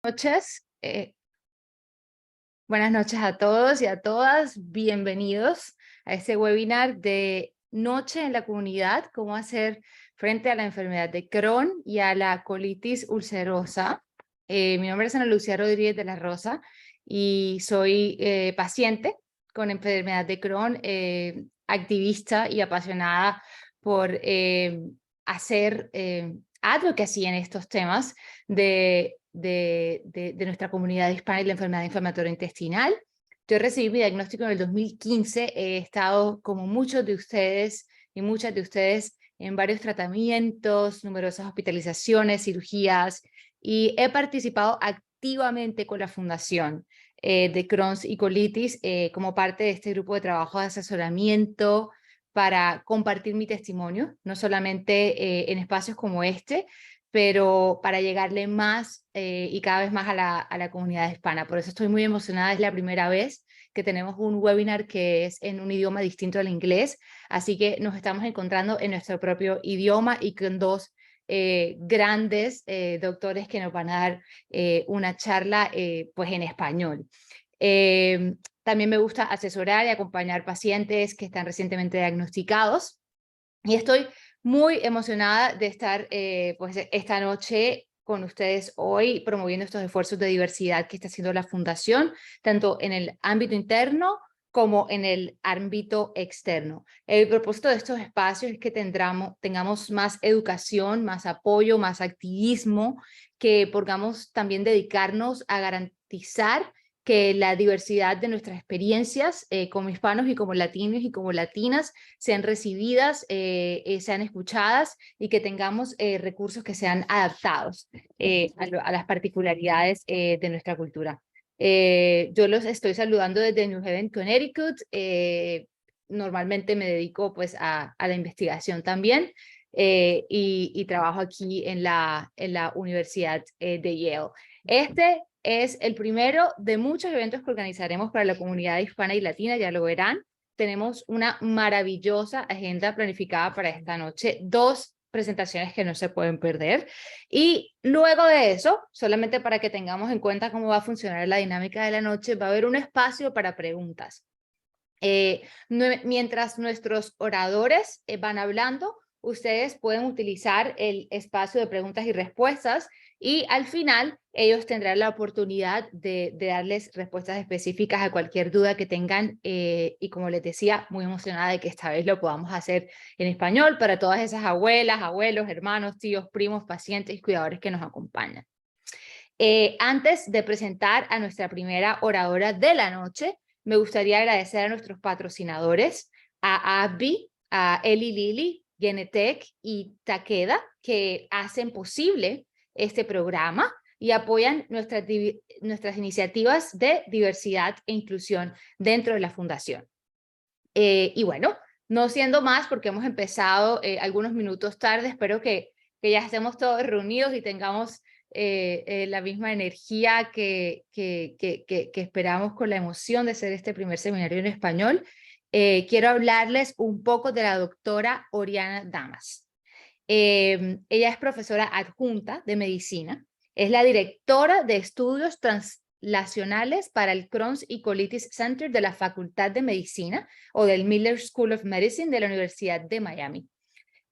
Noches. Buenas noches a todos y a todas. Bienvenidos a este webinar de Noche en la Comunidad, cómo hacer frente a la enfermedad de Crohn y a la colitis ulcerosa. Mi nombre es Ana Lucía Rodríguez de la Rosa y soy paciente con enfermedad de Crohn, activista y apasionada por hacer advocacy en estos temas de nuestra comunidad hispana y la enfermedad inflamatoria intestinal. Yo recibí mi diagnóstico en el 2015, he estado como muchos de ustedes y muchas de ustedes en varios tratamientos, numerosas hospitalizaciones, cirugías, y he participado activamente con la Fundación de Crohn's y colitis como parte de este grupo de trabajo de asesoramiento para compartir mi testimonio, no solamente en espacios como este, pero para llegarle más y cada vez más a la comunidad hispana. Por eso estoy muy emocionada, es la primera vez que tenemos un webinar que es en un idioma distinto al inglés, así que nos estamos encontrando en nuestro propio idioma y con dos grandes doctores que nos van a dar una charla pues en español. También me gusta asesorar y acompañar pacientes que están recientemente diagnosticados y estoy muy emocionada de estar pues esta noche con ustedes hoy promoviendo estos esfuerzos de diversidad que está haciendo la Fundación, tanto en el ámbito interno como en el ámbito externo. El propósito de estos espacios es que tengamos más educación, más apoyo, más activismo, que podamos también dedicarnos a garantizar que la diversidad de nuestras experiencias como hispanos y como latinos y como latinas sean recibidas, sean escuchadas y que tengamos recursos que sean adaptados a las particularidades de nuestra cultura. Yo los estoy saludando desde New Haven, Connecticut. Normalmente me dedico pues a la investigación también y trabajo aquí en la Universidad de Yale. Este es el primero de muchos eventos que organizaremos para la comunidad hispana y latina, ya lo verán. Tenemos una maravillosa agenda planificada para esta noche, 2 presentaciones que no se pueden perder. Y luego de eso, solamente para que tengamos en cuenta cómo va a funcionar la dinámica de la noche, va a haber un espacio para preguntas. Mientras nuestros oradores van hablando, ustedes pueden utilizar el espacio de preguntas y respuestas y al final ellos tendrán la oportunidad de darles respuestas específicas a cualquier duda que tengan y como les decía, muy emocionada de que esta vez lo podamos hacer en español para todas esas abuelas, abuelos, hermanos, tíos, primos, pacientes y cuidadores que nos acompañan. Antes de presentar a nuestra primera oradora de la noche, me gustaría agradecer a nuestros patrocinadores, a AbbVie, a Eli Lilly, Genetec y Takeda, que hacen posible este programa y apoyan nuestras iniciativas de diversidad e inclusión dentro de la Fundación. Y bueno, no siendo más, porque hemos empezado algunos minutos tarde, espero que ya estemos todos reunidos y tengamos la misma energía que esperamos con la emoción de hacer este primer seminario en español. Quiero hablarles un poco de la doctora Oriana Damas. Ella es profesora adjunta de medicina, es la directora de estudios translacionales para el Crohn's y Colitis Center de la Facultad de Medicina o del Miller School of Medicine de la Universidad de Miami.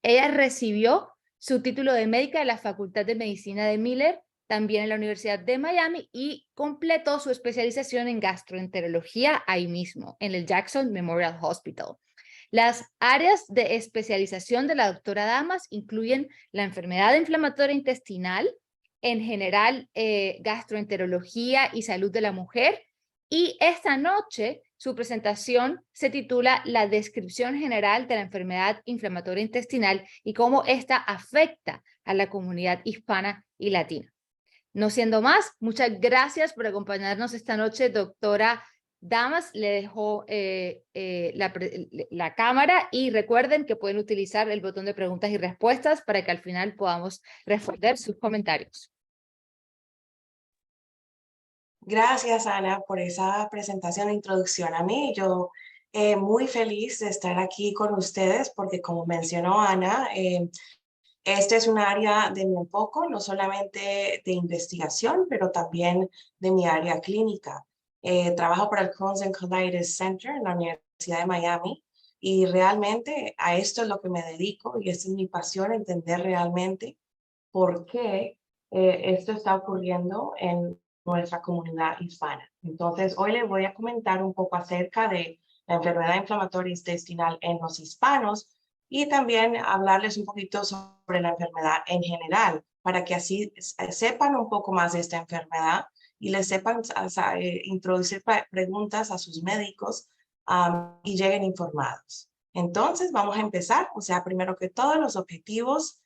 Ella recibió su título de médica de la Facultad de Medicina de Miller, también en la Universidad de Miami, y completó su especialización en gastroenterología ahí mismo, en el Jackson Memorial Hospital. Las áreas de especialización de la doctora Damas incluyen la enfermedad inflamatoria intestinal, en general gastroenterología y salud de la mujer, y esta noche su presentación se titula La descripción general de la enfermedad inflamatoria intestinal y cómo esta afecta a la comunidad hispana y latina. No siendo más, muchas gracias por acompañarnos esta noche, doctora Damas. Le dejo la cámara y recuerden que pueden utilizar el botón de preguntas y respuestas para que al final podamos responder sus comentarios. Gracias, Ana, por esa presentación e introducción a mí. Yo muy feliz de estar aquí con ustedes porque, como mencionó Ana, Este es un área de mi enfoque, no solamente de investigación, pero también de mi área clínica. Trabajo para el Crohn's and Colitis Center en la Universidad de Miami y realmente a esto es lo que me dedico y esta es mi pasión, entender realmente por qué esto está ocurriendo en nuestra comunidad hispana. Entonces, hoy les voy a comentar un poco acerca de la enfermedad inflamatoria intestinal en los hispanos y también hablarles un poquito sobre la enfermedad en general, para que así sepan un poco más de esta enfermedad y les sepan introducir preguntas a sus médicos y lleguen informados. Entonces, vamos a empezar. O sea, primero que todo, los objetivos.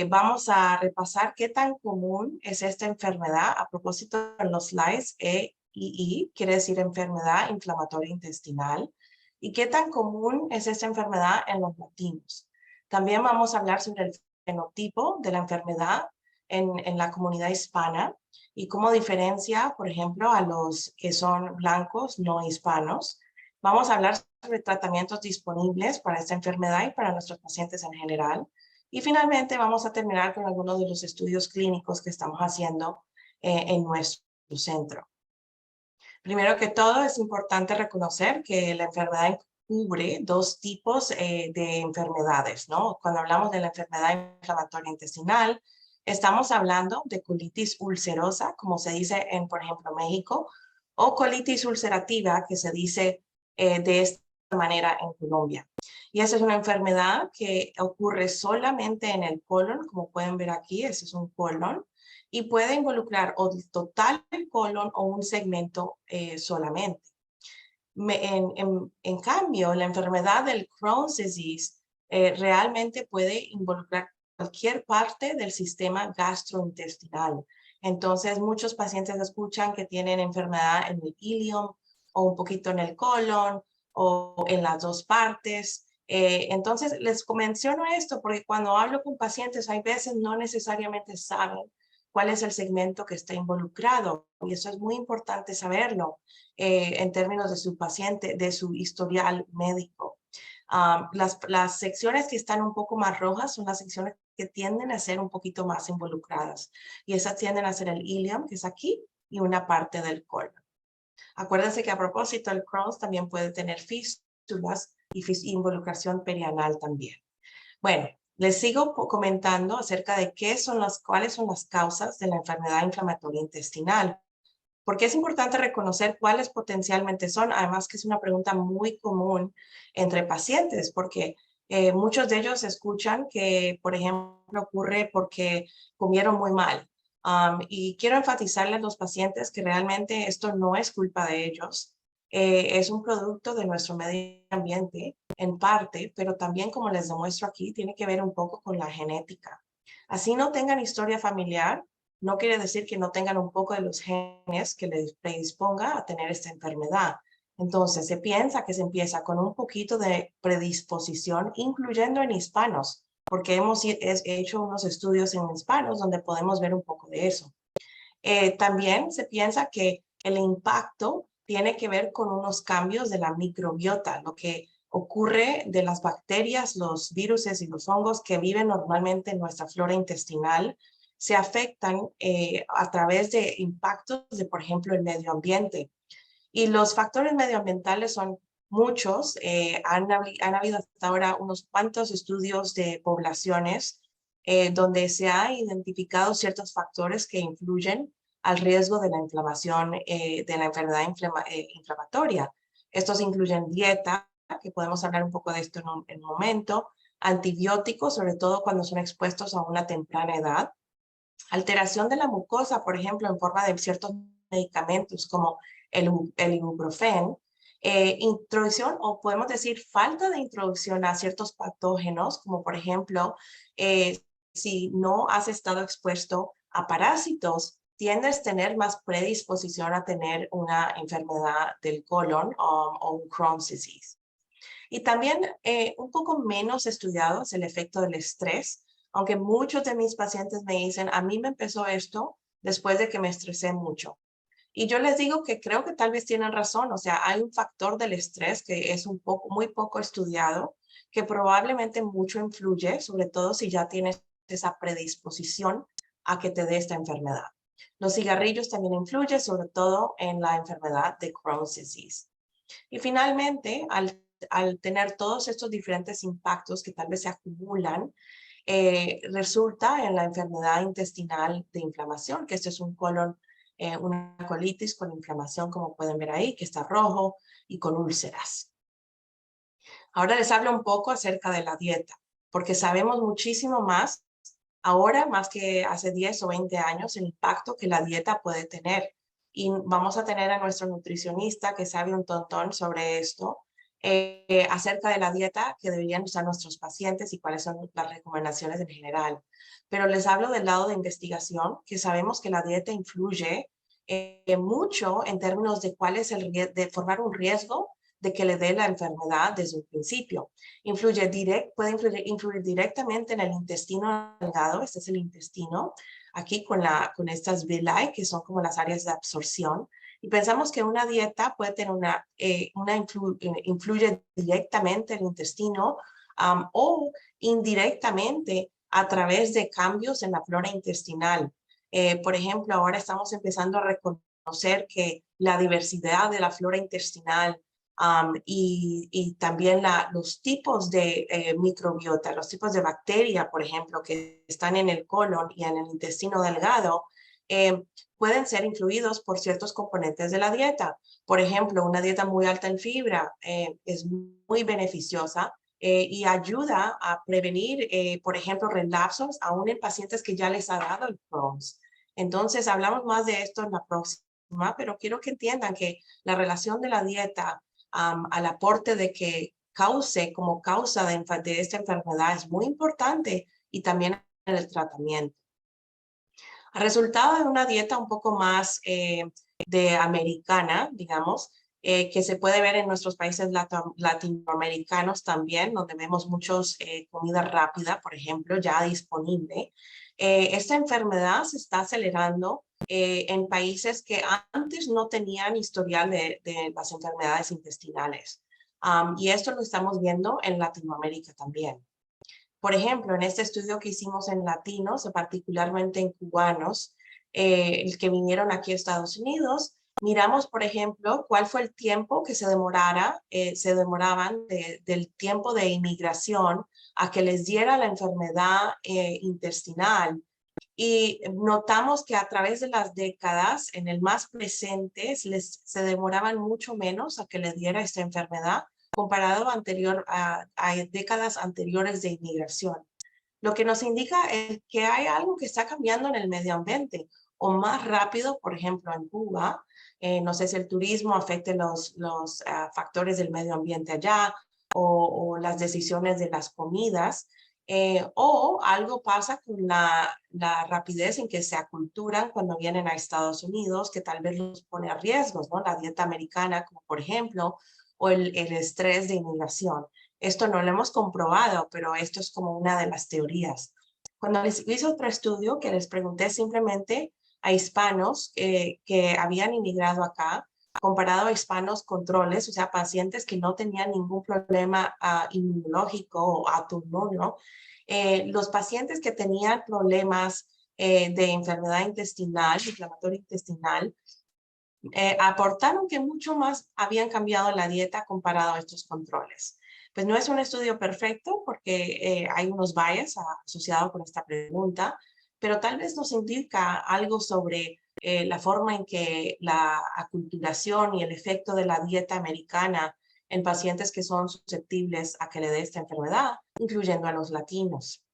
Vamos a repasar qué tan común es esta enfermedad. A propósito, en los slides, EII quiere decir enfermedad inflamatoria intestinal. ¿Y qué tan común es esta enfermedad en los latinos? También vamos a hablar sobre el fenotipo de la enfermedad en la comunidad hispana y cómo diferencia, por ejemplo, a los que son blancos no hispanos. Vamos a hablar sobre tratamientos disponibles para esta enfermedad y para nuestros pacientes en general. Y finalmente vamos a terminar con algunos de los estudios clínicos que estamos haciendo en nuestro centro. Primero que todo, es importante reconocer que la enfermedad cubre dos tipos de enfermedades, ¿no? Cuando hablamos de la enfermedad inflamatoria intestinal, estamos hablando de colitis ulcerosa, como se dice en, por ejemplo, México, o colitis ulcerativa, que se dice de esta manera en Colombia. Y esa es una enfermedad que ocurre solamente en el colon, como pueden ver aquí, ese es un colon, y puede involucrar o total el colon o un segmento solamente. En cambio, la enfermedad del Crohn's disease realmente puede involucrar cualquier parte del sistema gastrointestinal. Entonces, muchos pacientes escuchan que tienen enfermedad en el ileum o un poquito en el colon o en las dos partes. Entonces, les menciono esto porque cuando hablo con pacientes, hay veces no necesariamente saben cuál es el segmento que está involucrado. Y eso es muy importante saberlo en términos de su paciente, de su historial médico. Las secciones que están un poco más rojas son las secciones que tienden a ser un poquito más involucradas. Y esas tienden a ser el ileum, que es aquí, y una parte del colon. Acuérdense que a propósito, el Crohn's también puede tener fístulas y involucración perianal también. Bueno, les sigo comentando acerca de cuáles son las causas de la enfermedad inflamatoria intestinal. Porque es importante reconocer cuáles potencialmente son, además que es una pregunta muy común entre pacientes, porque muchos de ellos escuchan que, por ejemplo, ocurre porque comieron muy mal. Y quiero enfatizarle a los pacientes que realmente esto no es culpa de ellos, es un producto de nuestro medio ambiente en parte, pero también, como les demuestro aquí, tiene que ver un poco con la genética. Así no tengan historia familiar, no quiere decir que no tengan un poco de los genes que les predisponga a tener esta enfermedad. Entonces, se piensa que se empieza con un poquito de predisposición, incluyendo en hispanos, porque hemos hecho unos estudios en hispanos donde podemos ver un poco de eso. También se piensa que el impacto tiene que ver con unos cambios de la microbiota, lo que ocurre de las bacterias, los virus y los hongos que viven normalmente en nuestra flora intestinal, se afectan a través de impactos de, por ejemplo, el medio ambiente. Y los factores medioambientales son muchos. Han habido hasta ahora unos cuantos estudios de poblaciones donde se ha identificado ciertos factores que influyen al riesgo de la inflamación, de la enfermedad inflamatoria. Estos incluyen dieta, que podemos hablar un poco de esto en un momento, antibióticos, sobre todo cuando son expuestos a una temprana edad, alteración de la mucosa, por ejemplo, en forma de ciertos medicamentos como el ibuprofen, introducción o podemos decir falta de introducción a ciertos patógenos, como por ejemplo, si no has estado expuesto a parásitos, tiendes a tener más predisposición a tener una enfermedad del colon o un Crohn's disease. Y también un poco menos estudiado es el efecto del estrés, aunque muchos de mis pacientes me dicen, a mí me empezó esto después de que me estresé mucho. Y yo les digo que creo que tal vez tienen razón, o sea, hay un factor del estrés que es muy poco estudiado, que probablemente mucho influye, sobre todo si ya tienes esa predisposición a que te dé esta enfermedad. Los cigarrillos también influyen, sobre todo en la enfermedad de Crohn's disease. Y finalmente, al tener todos estos diferentes impactos que tal vez se acumulan, resulta en la enfermedad intestinal de inflamación, que esto es un colon, una colitis con inflamación, como pueden ver ahí, que está rojo y con úlceras. Ahora les hablo un poco acerca de la dieta, porque sabemos muchísimo más ahora, más que hace 10 o 20 años, el impacto que la dieta puede tener. Y vamos a tener a nuestro nutricionista que sabe un montón sobre esto, acerca de la dieta que deberían usar nuestros pacientes y cuáles son las recomendaciones en general. Pero les hablo del lado de investigación, que sabemos que la dieta influye mucho en términos de cuál es de formar un riesgo de que le dé la enfermedad desde un principio. Puede influir directamente en el intestino delgado, este es el intestino, aquí con estas villi, que son como las áreas de absorción. Y pensamos que una dieta puede tener influye directamente en el intestino o indirectamente a través de cambios en la flora intestinal. Por ejemplo, ahora estamos empezando a reconocer que la diversidad de la flora intestinal y también los tipos de microbiota, los tipos de bacteria, por ejemplo, que están en el colon y en el intestino delgado, pueden ser influidos por ciertos componentes de la dieta. Por ejemplo, una dieta muy alta en fibra es muy beneficiosa y ayuda a prevenir, por ejemplo, relapsos aún en pacientes que ya les ha dado el Crohn's. Entonces, hablamos más de esto en la próxima, pero quiero que entiendan que la relación de la dieta al aporte de que como causa de esta enfermedad es muy importante y también en el tratamiento. El resultado de una dieta un poco más de americana, digamos, que se puede ver en nuestros países latinoamericanos también, donde vemos muchos comida rápida, por ejemplo, ya disponible. Esta enfermedad se está acelerando en países que antes no tenían historial de las enfermedades intestinales. Y esto lo estamos viendo en Latinoamérica también. Por ejemplo, en este estudio que hicimos en latinos, particularmente en cubanos, el que vinieron aquí a Estados Unidos, miramos, por ejemplo, cuál fue el tiempo que se demoraban del tiempo de inmigración a que les diera la enfermedad intestinal. Y notamos que a través de las décadas, en el más presente, se demoraban mucho menos a que les diera esta enfermedad comparado a décadas anteriores de inmigración. Lo que nos indica es que hay algo que está cambiando en el medio ambiente o más rápido, por ejemplo, en Cuba. No sé si el turismo afecte los factores del medio ambiente allá o las decisiones de las comidas. O algo pasa con la rapidez en que se aculturan cuando vienen a Estados Unidos, que tal vez los pone a riesgos, ¿no? La dieta americana, como por ejemplo, o el estrés de inmigración. Esto no lo hemos comprobado, pero esto es como una de las teorías. Cuando les hice otro estudio que les pregunté simplemente a hispanos que habían inmigrado acá, comparado a hispanos controles, o sea, pacientes que no tenían ningún problema inmunológico o autoinmuno, los pacientes que tenían problemas de enfermedad intestinal, inflamatoria intestinal, aportaron que mucho más habían cambiado la dieta comparado a estos controles. Pues no es un estudio perfecto porque hay unos bias asociados con esta pregunta, pero tal vez nos indica algo sobre la forma en que la aculturación y el efecto de la dieta americana en pacientes que son susceptibles a que le dé esta enfermedad, incluyendo a los latinos.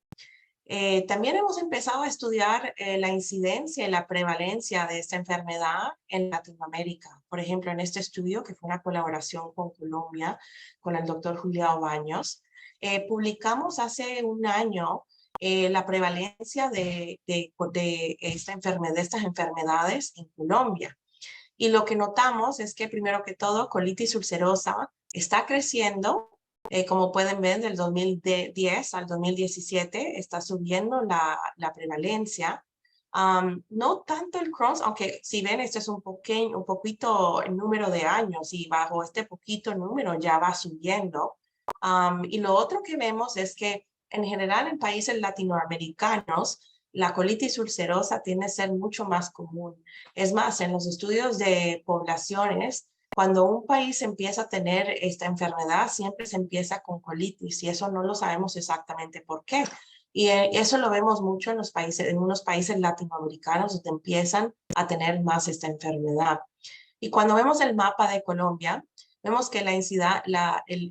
También hemos empezado a estudiar la incidencia y la prevalencia de esta enfermedad en Latinoamérica. Por ejemplo, en este estudio, que fue una colaboración con Colombia, con el doctor Julián Baños, publicamos hace un año la prevalencia de estas enfermedades en Colombia. Y lo que notamos es que, primero que todo, colitis ulcerosa está creciendo. Como pueden ver, del 2010 al 2017 está subiendo la prevalencia. No tanto el Crohn's, aunque si ven, este es un poquito el número de años y bajo este poquito número ya va subiendo. Y lo otro que vemos es que en general en países latinoamericanos, la colitis ulcerosa tiende a ser mucho más común. Es más, en los estudios de poblaciones, cuando un país empieza a tener esta enfermedad, siempre se empieza con colitis y eso no lo sabemos exactamente por qué. Y eso lo vemos mucho en los países, en unos países latinoamericanos donde empiezan a tener más esta enfermedad. Y cuando vemos el mapa de Colombia, vemos que el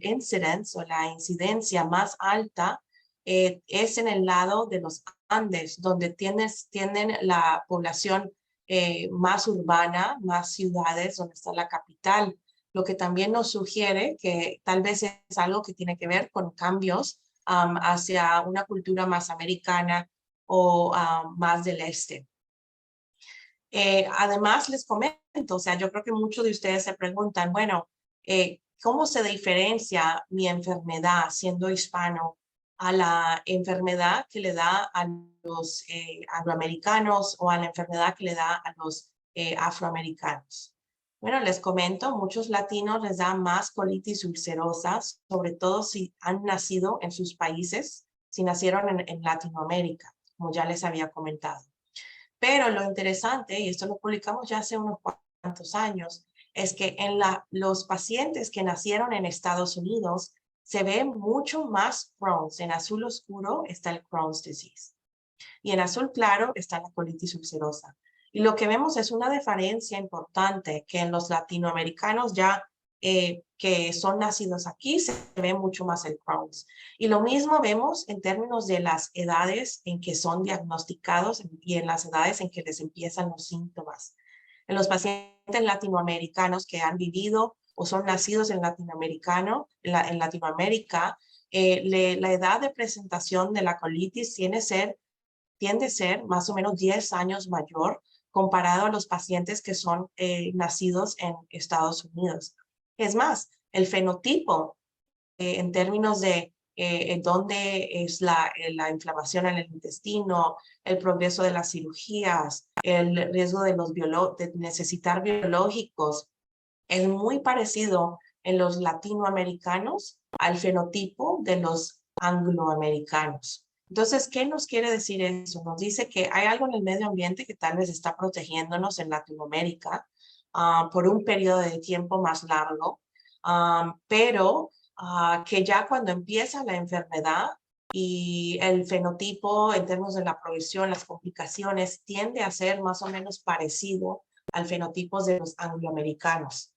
incidence o la incidencia más alta es en el lado de los Andes, donde tienen la población más urbana, más ciudades, donde está la capital, lo que también nos sugiere que tal vez es algo que tiene que ver con cambios hacia una cultura más americana o más del este. Además, les comento, o sea, yo creo que muchos de ustedes se preguntan, bueno, ¿cómo se diferencia mi enfermedad siendo hispano a la enfermedad que le da a los angloamericanos o a la enfermedad que le da a los afroamericanos? Bueno, les comento, muchos latinos les da más colitis ulcerosa, sobre todo si han nacido en sus países, si nacieron en Latinoamérica, como ya les había comentado. Pero lo interesante, y esto lo publicamos ya hace unos cuantos años, es que en los pacientes que nacieron en Estados Unidos se ve mucho más Crohn's. En azul oscuro está el Crohn's disease y en azul claro está la colitis ulcerosa. Y lo que vemos es una diferencia importante que en los latinoamericanos ya que son nacidos aquí se ve mucho más el Crohn's. Y lo mismo vemos en términos de las edades en que son diagnosticados y en las edades en que les empiezan los síntomas. En los pacientes latinoamericanos que han vivido o son nacidos en en Latinoamérica, la edad de presentación de la colitis tiende a ser más o menos 10 años mayor comparado a los pacientes que son nacidos en Estados Unidos. Es más, el fenotipo en términos de dónde es la inflamación en el intestino, el progreso de las cirugías, el riesgo de necesitar biológicos, es muy parecido en los latinoamericanos al fenotipo de los angloamericanos. Entonces, ¿qué nos quiere decir eso? Nos dice que hay algo en el medio ambiente que tal vez está protegiéndonos en Latinoamérica por un periodo de tiempo más largo, pero que ya cuando empieza la enfermedad y el fenotipo en términos de la progresión, las complicaciones, tiende a ser más o menos parecido al fenotipo de los angloamericanos.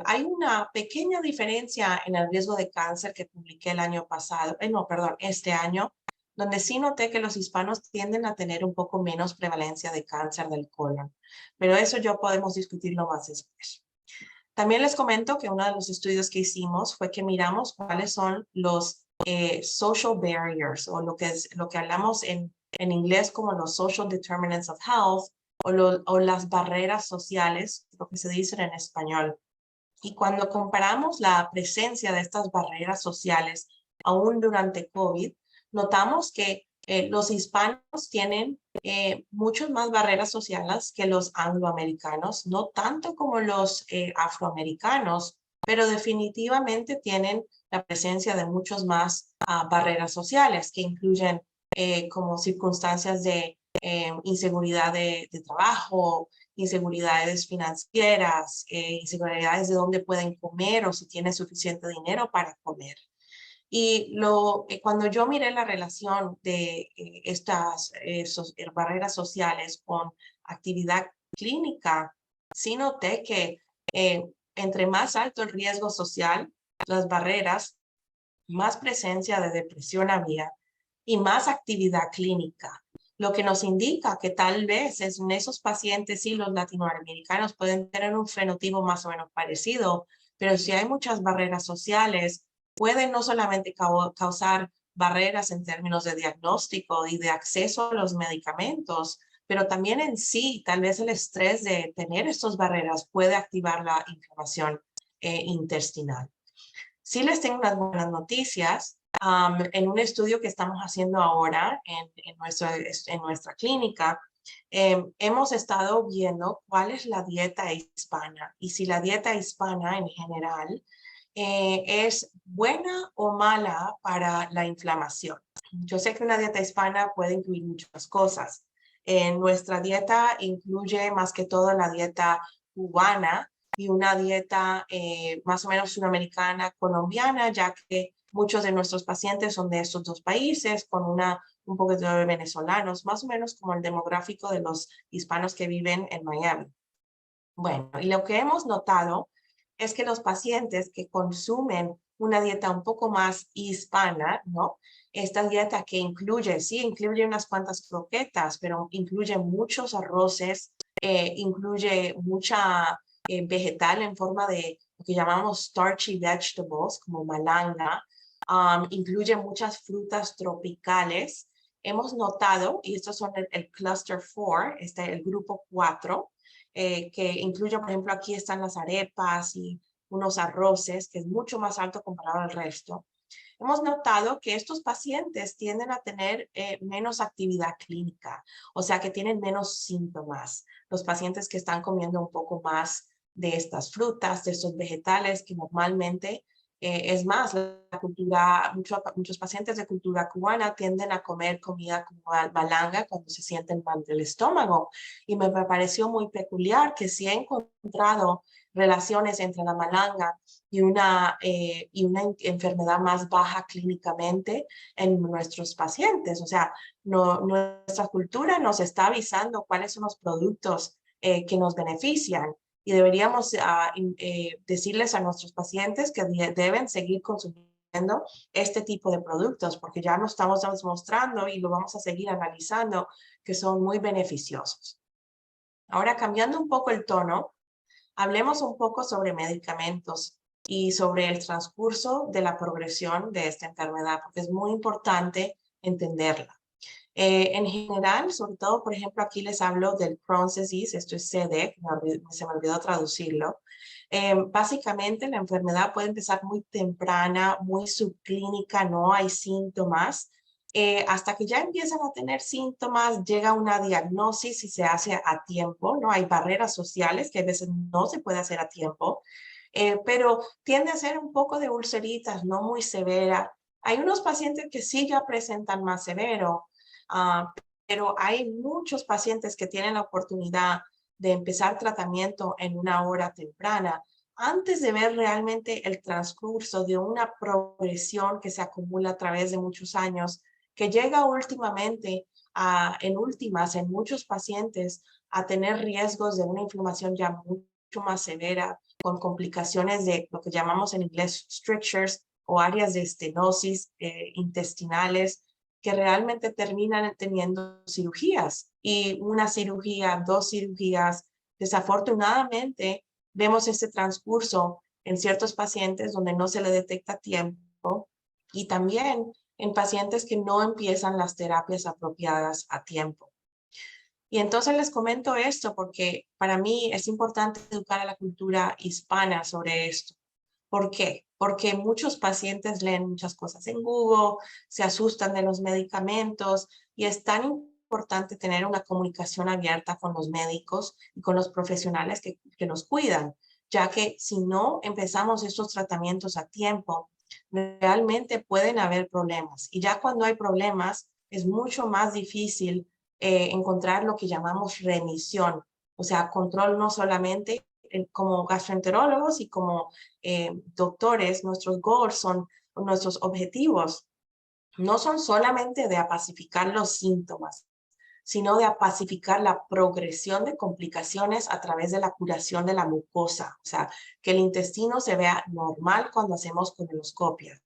Hay una pequeña diferencia en el riesgo de cáncer que publiqué el año pasado, este año, donde sí noté que los hispanos tienden a tener un poco menos prevalencia de cáncer del colon, pero eso ya podemos discutirlo más después. También les comento que uno de los estudios que hicimos fue que miramos cuáles son los social barriers o lo que hablamos en inglés como los social determinants of health o las barreras sociales, lo que se dice en español. Y cuando comparamos la presencia de estas barreras sociales aún durante COVID, notamos que los hispanos tienen muchas más barreras sociales que los angloamericanos, no tanto como los afroamericanos, pero definitivamente tienen la presencia de muchas más barreras sociales que incluyen como circunstancias de inseguridad de trabajo, inseguridades financieras, inseguridades de dónde pueden comer o si tienen suficiente dinero para comer. Y cuando yo miré la relación de estas barreras sociales con actividad clínica, sí noté que entre más alto el riesgo social, las barreras, más presencia de depresión había y más actividad clínica, lo que nos indica que tal vez en esos pacientes sí los latinoamericanos pueden tener un fenotipo más o menos parecido, pero si hay muchas barreras sociales, pueden no solamente causar barreras en términos de diagnóstico y de acceso a los medicamentos, pero también en sí, tal vez el estrés de tener estas barreras puede activar la inflamación intestinal. Sí les tengo unas buenas noticias. En un estudio que estamos haciendo ahora en nuestra clínica, hemos estado viendo cuál es la dieta hispana y si la dieta hispana en general es buena o mala para la inflamación. yo sé que una dieta hispana puede incluir muchas cosas. En nuestra dieta incluye más que todo la dieta cubana y una dieta más o menos sudamericana, colombiana, ya que muchos de nuestros pacientes son de estos dos países, con un poco de venezolanos, más o menos como el demográfico de los hispanos que viven en Miami. Bueno, y lo que hemos notado es que los pacientes que consumen una dieta un poco más hispana, ¿no? Esta dieta que incluye, sí, incluye unas cuantas croquetas, pero incluye muchos arroces, incluye mucha vegetal en forma de lo que llamamos starchy vegetables, como malanga, incluye muchas frutas tropicales. Hemos notado, y estos son el cluster 4, el grupo 4, que incluye, por ejemplo, aquí están las arepas y unos arroces, que es mucho más alto comparado al resto. Hemos notado que estos pacientes tienden a tener menos actividad clínica, o sea que tienen menos síntomas. Los pacientes que están comiendo un poco más de estas frutas, de estos vegetales, que normalmente es más, la cultura, muchos pacientes de cultura cubana tienden a comer comida como malanga cuando se sienten mal del estómago. Y me pareció muy peculiar que sí he encontrado relaciones entre la malanga y una enfermedad más baja clínicamente en nuestros pacientes. O sea, nuestra cultura nos está avisando cuáles son los productos que nos benefician y deberíamos decirles a nuestros pacientes que deben seguir consumiendo este tipo de productos porque ya nos estamos demostrando y lo vamos a seguir analizando que son muy beneficiosos. Ahora, cambiando un poco el tono, hablemos un poco sobre medicamentos y sobre el transcurso de la progresión de esta enfermedad, porque es muy importante entenderla. En general, sobre todo, por ejemplo, aquí les hablo del Crohn's disease, esto es CD, se me olvidó traducirlo. Básicamente, la enfermedad puede empezar muy temprana, muy subclínica, no hay síntomas. Hasta que ya empiezan a tener síntomas, llega una diagnosis y se hace a tiempo, ¿no? Hay barreras sociales que a veces no se puede hacer a tiempo, pero tiende a ser un poco de ulceritas, no muy severa. Hay unos pacientes que sí ya presentan más severo, pero hay muchos pacientes que tienen la oportunidad de empezar tratamiento en una hora temprana antes de ver realmente el transcurso de una progresión que se acumula a través de muchos años, que llega últimamente en muchos pacientes a tener riesgos de una inflamación ya mucho más severa, con complicaciones de lo que llamamos en inglés strictures o áreas de estenosis intestinales, que realmente terminan teniendo cirugías y una cirugía, dos cirugías. Desafortunadamente, vemos este transcurso en ciertos pacientes donde no se le detecta a tiempo y también en pacientes que no empiezan las terapias apropiadas a tiempo. Y entonces les comento esto porque para mí es importante educar a la cultura hispana sobre esto. ¿Por qué? Porque muchos pacientes leen muchas cosas en Google, se asustan de los medicamentos y es tan importante tener una comunicación abierta con los médicos y con los profesionales que nos cuidan, ya que si no empezamos estos tratamientos a tiempo, realmente pueden haber problemas. Y ya cuando hay problemas, es mucho más difícil encontrar lo que llamamos remisión, o sea, control no solamente como gastroenterólogos y como doctores, nuestros goals son, nuestros objetivos, no son solamente de apacificar los síntomas, sino de apacificar la progresión de complicaciones a través de la curación de la mucosa, o sea, que el intestino se vea normal cuando hacemos colonoscopias.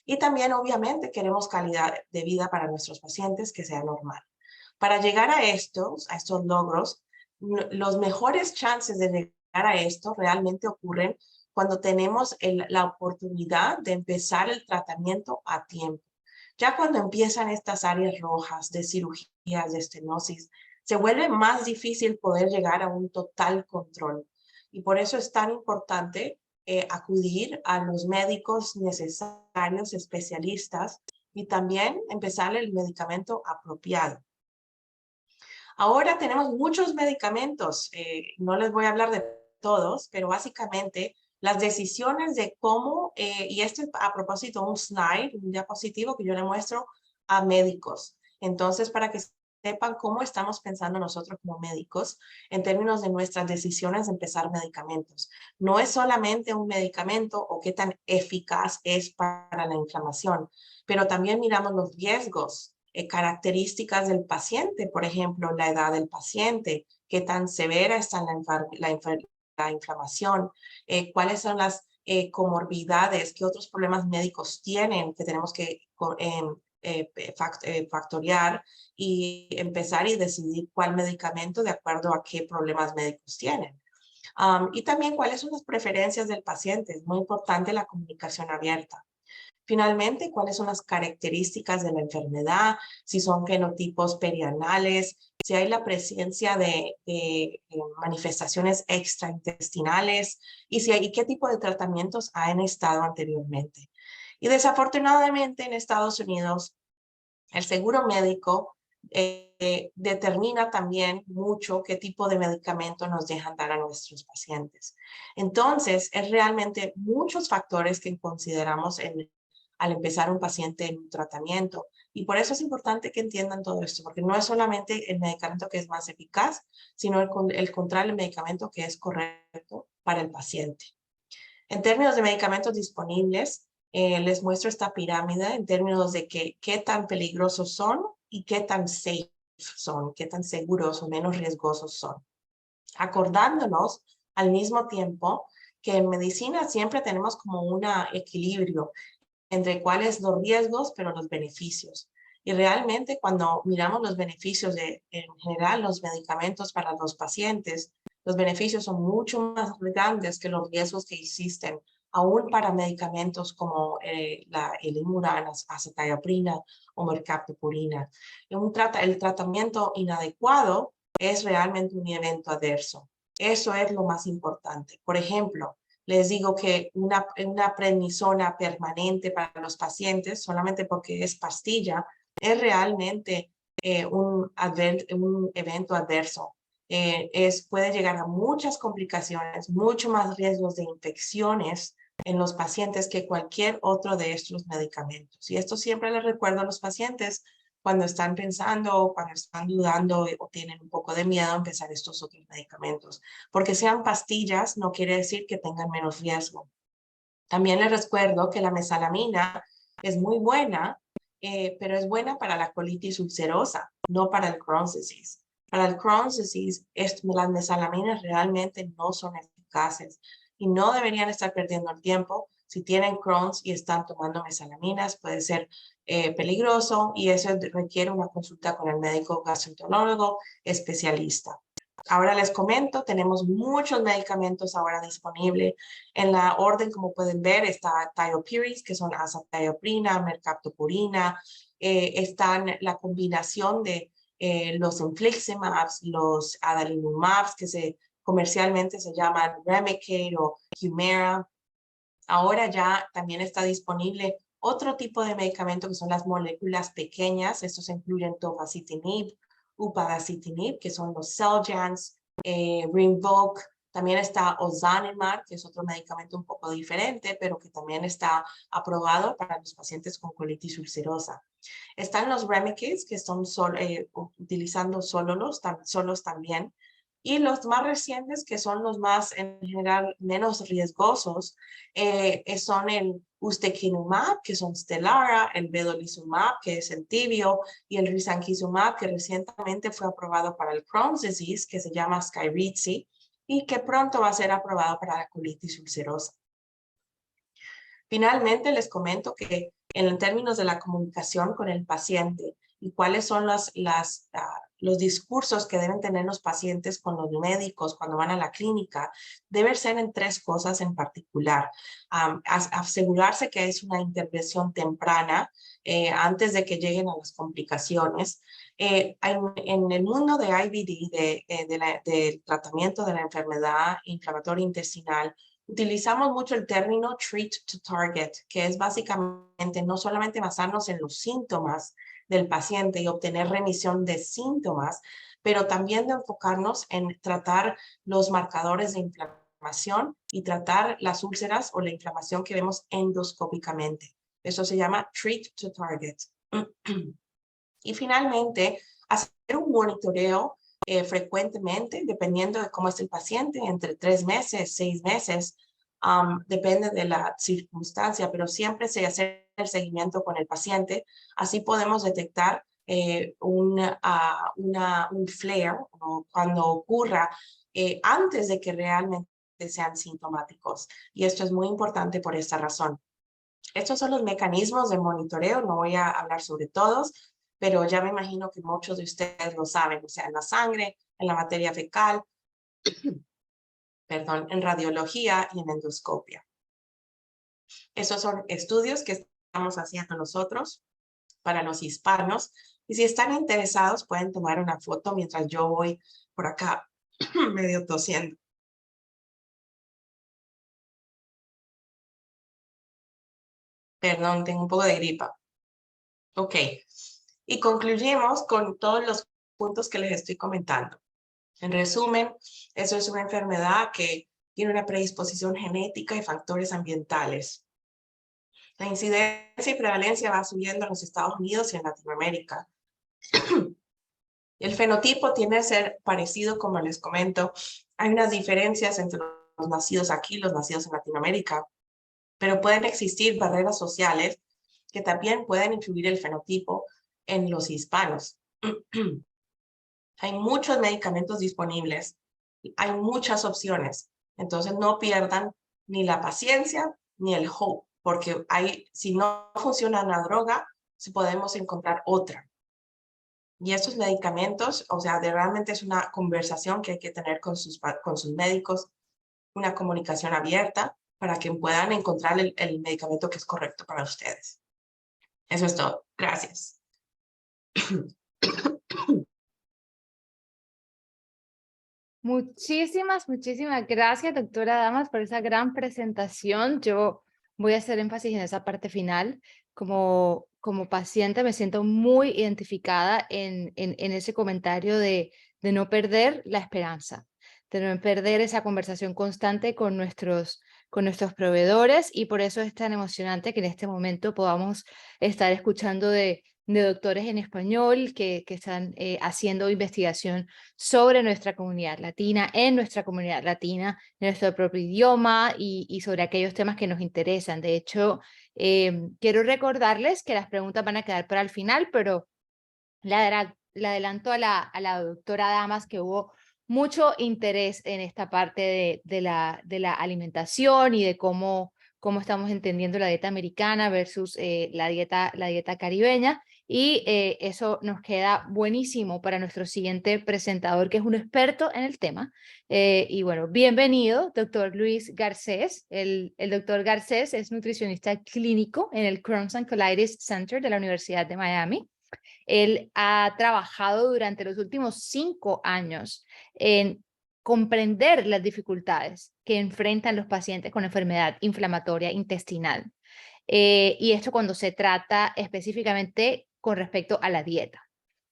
Y también, obviamente, queremos calidad de vida para nuestros pacientes que sea normal. Para llegar a estos logros, los mejores chances de llegar a esto realmente ocurren cuando tenemos la oportunidad de empezar el tratamiento a tiempo. Ya cuando empiezan estas áreas rojas de cirugías, de estenosis, se vuelve más difícil poder llegar a un total control. Y por eso es tan importante acudir a los médicos necesarios, especialistas, y también empezar el medicamento apropiado. Ahora tenemos muchos medicamentos, no les voy a hablar de todos, pero básicamente las decisiones de cómo, y esto es a propósito un slide, un diapositivo que yo le muestro, a médicos. Entonces, para que sepan cómo estamos pensando nosotros como médicos en términos de nuestras decisiones de empezar medicamentos. No es solamente un medicamento o qué tan eficaz es para la inflamación, pero también miramos los riesgos, características del paciente, por ejemplo, la edad del paciente, qué tan severa está la inflamación, cuáles son las comorbidades, qué otros problemas médicos tienen que tenemos que factoriar y empezar y decidir cuál medicamento de acuerdo a qué problemas médicos tienen. Y también cuáles son las preferencias del paciente. Es muy importante la comunicación abierta. Finalmente, cuáles son las características de la enfermedad, si son fenotipos perianales, si hay la presencia de manifestaciones extraintestinales y si hay qué tipo de tratamientos han estado anteriormente. Y desafortunadamente en Estados Unidos, el seguro médico determina también mucho qué tipo de medicamento nos dejan dar a nuestros pacientes. Entonces, es realmente muchos factores que consideramos al empezar un paciente en un tratamiento. Y por eso es importante que entiendan todo esto, porque no es solamente el medicamento que es más eficaz, sino el encontrar el medicamento que es correcto para el paciente. En términos de medicamentos disponibles, les muestro esta pirámide en términos de qué tan peligrosos son y qué tan safe son, qué tan seguros o menos riesgosos son. Acordándonos al mismo tiempo que en medicina siempre tenemos como un equilibrio entre cuáles los riesgos, pero los beneficios. Y realmente cuando miramos los beneficios en general, los medicamentos para los pacientes, los beneficios son mucho más grandes que los riesgos que existen, aún para medicamentos como el Imuran, azathioprina o mercaptopurina. El tratamiento inadecuado es realmente un evento adverso. Eso es lo más importante. Por ejemplo, les digo que una prednisona permanente para los pacientes, solamente porque es pastilla, es realmente un evento adverso. Puede llegar a muchas complicaciones, mucho más riesgos de infecciones en los pacientes que cualquier otro de estos medicamentos. Y esto siempre les recuerdo a los pacientes cuando están pensando o cuando están dudando o tienen un poco de miedo a empezar estos otros medicamentos. Porque sean pastillas no quiere decir que tengan menos riesgo. También les recuerdo que la mesalamina es muy buena, pero es buena para la colitis ulcerosa, no para el Crohn's disease. Para el Crohn's disease, las mesalaminas realmente no son eficaces y no deberían estar perdiendo el tiempo. Si tienen Crohn's y están tomando mesalaminas, puede ser peligroso y eso requiere una consulta con el médico gastroenterólogo especialista. Ahora les comento, tenemos muchos medicamentos ahora disponibles. En la orden, como pueden ver, está Thiopiris, que son azathioprina, mercaptopurina. Están la combinación de los infliximabs, los adalimumabs, que comercialmente se llaman Remicade o Humira. Ahora ya también está disponible otro tipo de medicamento que son las moléculas pequeñas. Estos incluyen tofacitinib, upadacitinib, que son los Xeljanz, Rinvoq. También está ozanimab, que es otro medicamento un poco diferente, pero que también está aprobado para los pacientes con colitis ulcerosa. Están los Remicades, que están utilizando solos también. Y los más recientes, que son los más, en general, menos riesgosos, son el ustekinumab, que son Stelara, el vedolizumab, que es Entyvio, y el risankizumab, que recientemente fue aprobado para el Crohn's disease, que se llama Skyrizi, y que pronto va a ser aprobado para la colitis ulcerosa. Finalmente, les comento que en términos de la comunicación con el paciente y cuáles son los discursos que deben tener los pacientes con los médicos cuando van a la clínica, debe ser en tres cosas en particular. Asegurarse que es una intervención temprana antes de que lleguen a las complicaciones. En el mundo de IBD, del tratamiento de la enfermedad inflamatoria intestinal, utilizamos mucho el término treat to target, que es básicamente no solamente basarnos en los síntomas del paciente y obtener remisión de síntomas, pero también de enfocarnos en tratar los marcadores de inflamación y tratar las úlceras o la inflamación que vemos endoscópicamente. Eso se llama treat to target. Y finalmente, hacer un monitoreo frecuentemente, dependiendo de cómo es el paciente, entre 3 meses, 6 meses, depende de la circunstancia, pero siempre se hace el seguimiento con el paciente. Así podemos detectar un flare o cuando ocurra antes de que realmente sean sintomáticos. Y esto es muy importante por esta razón. Estos son los mecanismos de monitoreo, no voy a hablar sobre todos, pero ya me imagino que muchos de ustedes lo saben, o sea, en la sangre, en la materia fecal, perdón, en radiología y en endoscopia. Esos son estudios que estamos haciendo nosotros para los hispanos. Y si están interesados, pueden tomar una foto mientras yo voy por acá medio tosiendo. Perdón, tengo un poco de gripa. Ok. Y concluimos con todos los puntos que les estoy comentando. En resumen, eso es una enfermedad que tiene una predisposición genética y factores ambientales. La incidencia y prevalencia va subiendo en los Estados Unidos y en Latinoamérica. El fenotipo tiende a ser parecido, como les comento. Hay unas diferencias entre los nacidos aquí y los nacidos en Latinoamérica, pero pueden existir barreras sociales que también pueden influir el fenotipo en los hispanos. Hay muchos medicamentos disponibles, hay muchas opciones, entonces no pierdan ni la paciencia ni el hope, porque si no funciona una droga, si podemos encontrar otra. Y estos medicamentos, o sea, realmente es una conversación que hay que tener con sus médicos, una comunicación abierta para que puedan encontrar el medicamento que es correcto para ustedes. Eso es todo. Gracias. Muchísimas gracias, doctora Damas, por esa gran presentación. Yo voy a hacer énfasis en esa parte final. Como paciente me siento muy identificada en ese comentario de no perder la esperanza, de no perder esa conversación constante con nuestros proveedores, y por eso es tan emocionante que en este momento podamos estar escuchando de doctores en español que están haciendo investigación sobre nuestra comunidad latina, en nuestra comunidad latina, en nuestro propio idioma y sobre aquellos temas que nos interesan. De hecho, quiero recordarles que las preguntas van a quedar para el final, pero le adelanto a la doctora Damas que hubo mucho interés en esta parte de la alimentación y de cómo estamos entendiendo la dieta americana versus la dieta caribeña. Y eso nos queda buenísimo para nuestro siguiente presentador, que es un experto en el tema. Y bueno, bienvenido, doctor Luis Garcés. El doctor Garcés es nutricionista clínico en el Crohn's and Colitis Center de la Universidad de Miami. Él ha trabajado durante los últimos 5 años en comprender las dificultades que enfrentan los pacientes con enfermedad inflamatoria intestinal. Y esto cuando se trata específicamente con respecto a la dieta.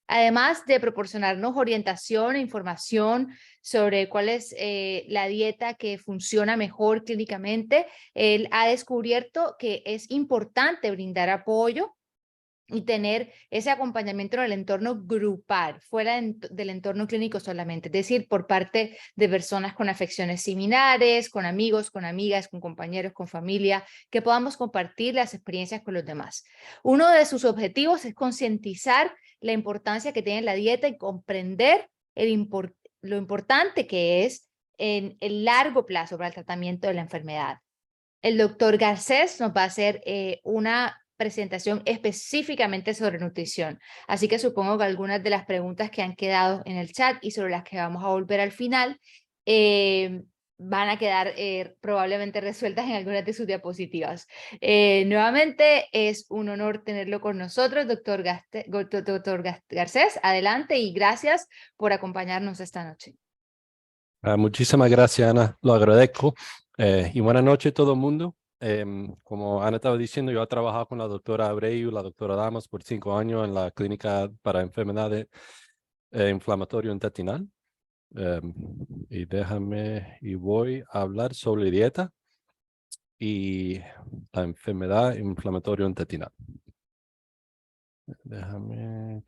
Además de proporcionarnos orientación e información sobre cuál es la dieta que funciona mejor clínicamente, él ha descubierto que es importante brindar apoyo y tener ese acompañamiento en el entorno grupal, fuera del entorno clínico solamente, es decir, por parte de personas con afecciones similares, con amigos, con amigas, con compañeros, con familia, que podamos compartir las experiencias con los demás. Uno de sus objetivos es concientizar la importancia que tiene la dieta y comprender lo importante que es en el largo plazo para el tratamiento de la enfermedad. El doctor Garcés nos va a hacer una presentación específicamente sobre nutrición. Así que supongo que algunas de las preguntas que han quedado en el chat y sobre las que vamos a volver al final van a quedar probablemente resueltas en algunas de sus diapositivas. Nuevamente es un honor tenerlo con nosotros, doctor Garcés. Adelante y gracias por acompañarnos esta noche. Muchísimas gracias, Ana. Lo agradezco. Y buenas noches a todo el mundo. Como Ana estaba diciendo, yo he trabajado con la doctora Abreu, la doctora Damas, por 5 años en la clínica para enfermedades inflamatorio intestinal. Y voy a hablar sobre dieta y la enfermedad inflamatorio intestinal. Déjame.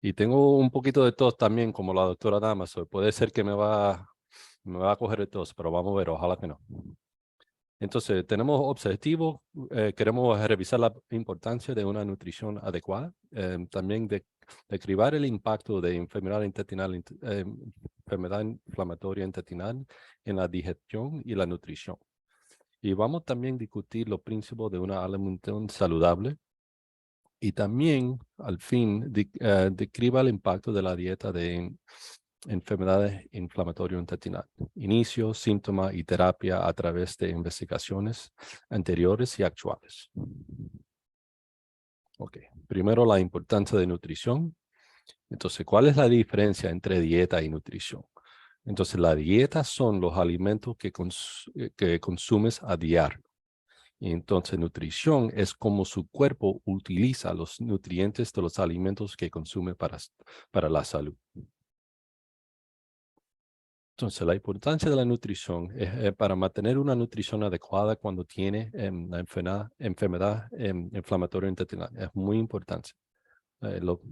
Y tengo un poquito de tos también, como la doctora Damaso. Puede ser que me va a coger el tos, pero vamos a ver, ojalá que no. Entonces, tenemos objetivos, queremos revisar la importancia de una nutrición adecuada, también describir el impacto de enfermedad intestinal, enfermedad inflamatoria intestinal en la digestión y la nutrición. Y vamos también a discutir los principios de una alimentación saludable y también, al fin, describa el impacto de la dieta de enfermedades inflamatorias intestinales, inicio, síntomas y terapia a través de investigaciones anteriores y actuales. Ok, primero la importancia de nutrición. Entonces, ¿cuál es la diferencia entre dieta y nutrición? Entonces, la dieta son los alimentos que consumes a diario. Y entonces, nutrición es como su cuerpo utiliza los nutrientes de los alimentos que consume para la salud. Entonces, la importancia de la nutrición es para mantener una nutrición adecuada cuando tiene la enfermedad inflamatoria intestinal. Es muy importante.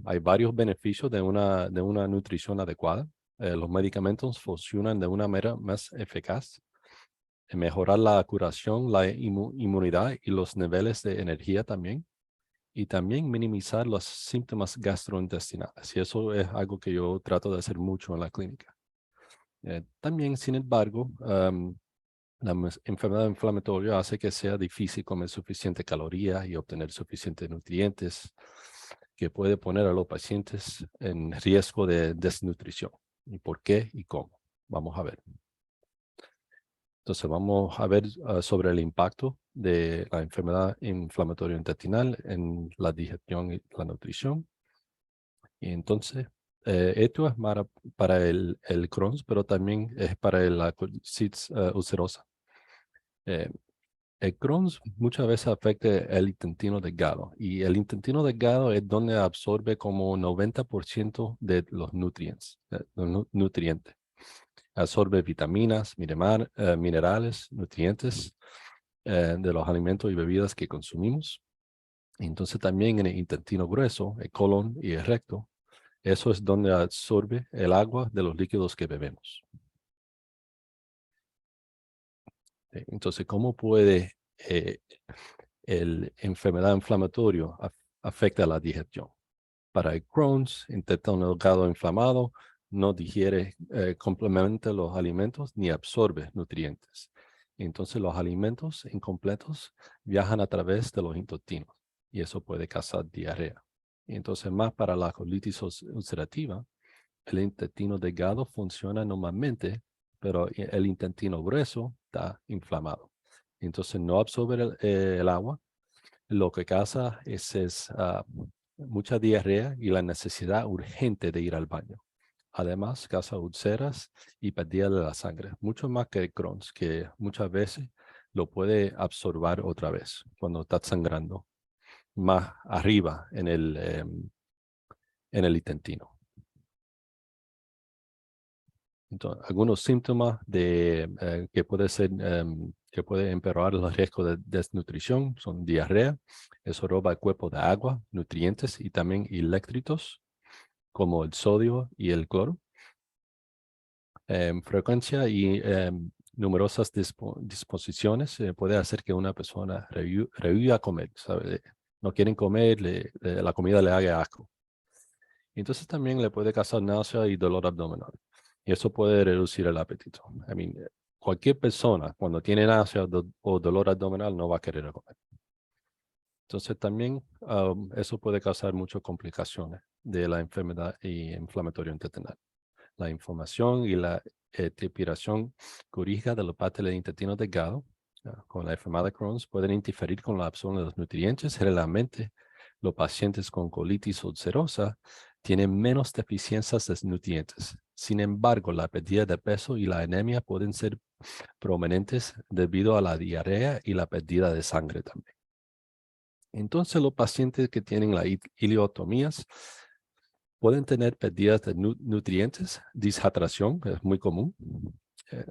Hay varios beneficios de una nutrición adecuada. Los medicamentos funcionan de una manera más eficaz. Mejorar la curación, la inmunidad y los niveles de energía también. Y también minimizar los síntomas gastrointestinales. Y eso es algo que yo trato de hacer mucho en la clínica. También, sin embargo, la enfermedad inflamatoria hace que sea difícil comer suficiente calorías y obtener suficientes nutrientes, que puede poner a los pacientes en riesgo de desnutrición. ¿Y por qué y cómo? Vamos a ver. Entonces, vamos a ver sobre el impacto de la enfermedad inflamatoria intestinal en la digestión y la nutrición. Y entonces, esto es para el Crohn's, pero también es para la colitis ulcerosa. El Crohn's muchas veces afecta el intestino delgado y el intestino delgado es donde absorbe como 90% de los nutrientes. Absorbe vitaminas, minerales, nutrientes de los alimentos y bebidas que consumimos. Entonces también en el intestino grueso, el colon y el recto, eso es donde absorbe el agua de los líquidos que bebemos. Entonces, ¿cómo puede la enfermedad inflamatoria afectar la digestión? Para el Crohn's, intestino delgado inflamado no digiere completamente los alimentos ni absorbe nutrientes. Entonces, los alimentos incompletos viajan a través de los intestinos y eso puede causar diarrea. Entonces, más para la colitis ulcerativa, el intestino delgado funciona normalmente, pero el intestino grueso está inflamado. Entonces no absorbe el agua. Lo que causa es mucha diarrea y la necesidad urgente de ir al baño. Además, causa úlceras y pérdida de la sangre, mucho más que el Crohn's, que muchas veces lo puede absorber otra vez cuando está sangrando más arriba en el intestino. Entonces, algunos síntomas que puede empeorar el riesgo de desnutrición son diarrea. Eso roba el cuerpo de agua, nutrientes y también electritos como el sodio y el cloro. Frecuencia y numerosas disposiciones puede hacer que una persona rehuya comer, ¿sabe? No quieren comer, la comida le haga asco. Entonces también le puede causar náusea y dolor abdominal. Y eso puede reducir el apetito. Cualquier persona cuando tiene náusea o dolor abdominal no va a querer comer. Entonces también eso puede causar muchas complicaciones de la enfermedad inflamatoria intestinal. La inflamación y la transpiración quirúrgica de la parte del intestino delgado con la enfermedad de Crohn's pueden interferir con la absorción de los nutrientes. Generalmente, los pacientes con colitis ulcerosa tienen menos deficiencias de nutrientes. Sin embargo, la pérdida de peso y la anemia pueden ser prominentes debido a la diarrea y la pérdida de sangre también. Entonces, los pacientes que tienen las ileotomías pueden tener pérdidas de nutrientes, deshidratación, es muy común.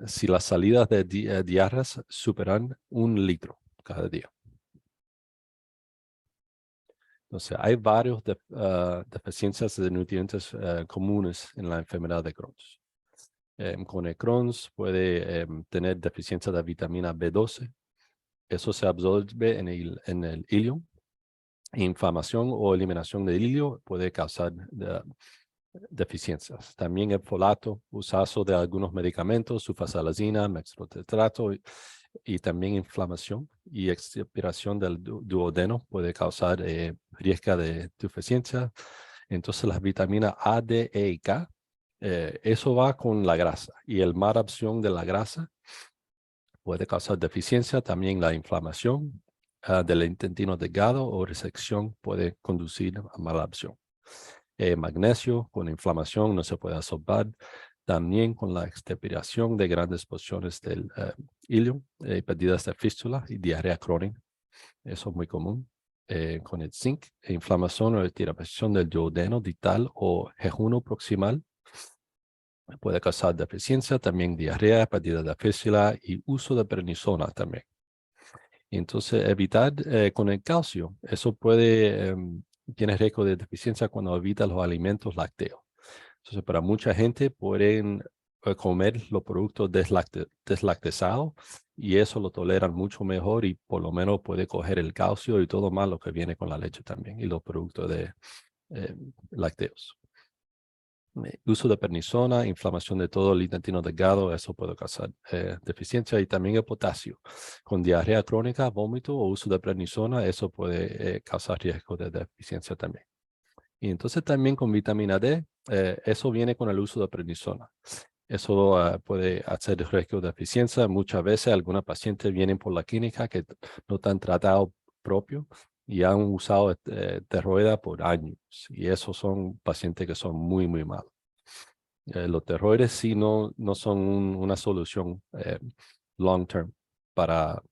Si las salidas de diarreas superan 1 litro cada día. Entonces, hay varias deficiencias de nutrientes comunes en la enfermedad de Crohn's. Con el Crohn's puede tener deficiencia de vitamina B12. Eso se absorbe en el hilio. Inflamación o eliminación del hilio puede causar deficiencias. También el folato, uso de algunos medicamentos, sulfasalazina, metotrexato y también inflamación y expiración del duodeno puede causar riesgo de deficiencia. Entonces las vitaminas A, D, E y K, eso va con la grasa y el mala absorción de la grasa puede causar deficiencia. También la inflamación del intestino delgado o resección puede conducir a mala absorción. Magnesio con inflamación no se puede absorber. También con la expiración de grandes porciones del hilio, pérdidas de fístula y diarrea crónica. Eso es muy común. Con el zinc, inflamación o alteración del duodeno digital o jejuno proximal puede causar deficiencia, también diarrea, pérdida de fístula y uso de prednisona también. Entonces, evitar con el calcio, eso puede, tiene riesgo de deficiencia cuando evita los alimentos lácteos. Entonces, para mucha gente pueden comer los productos deslactosados y eso lo toleran mucho mejor y por lo menos puede coger el calcio y todo más lo que viene con la leche también y los productos de lácteos. Uso de prednisona, inflamación de todo el intestino delgado, eso puede causar deficiencia. Y también el potasio. Con diarrea crónica, vómito o uso de prednisona, eso puede causar riesgo de deficiencia también. Y entonces también con vitamina D, eso viene con el uso de prednisona. Eso puede hacer riesgo de deficiencia. Muchas veces algunos pacientes vienen por la clínica que no están tratados propio y han usado esteroides por años. Y esos son pacientes que son muy, muy malos. Los esteroides sí no son una solución long term para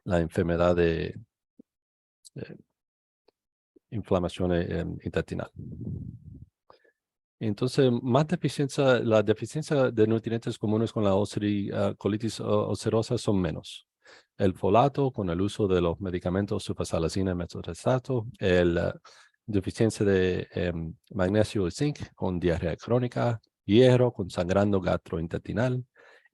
la enfermedad de inflamación intestinal. Entonces, la deficiencia de nutrientes comunes con la colitis ulcerosa son menos. El folato con el uso de los medicamentos sulfasalazina y metotrexato, deficiencia de magnesio y zinc con diarrea crónica, hierro con sangrado gastrointestinal,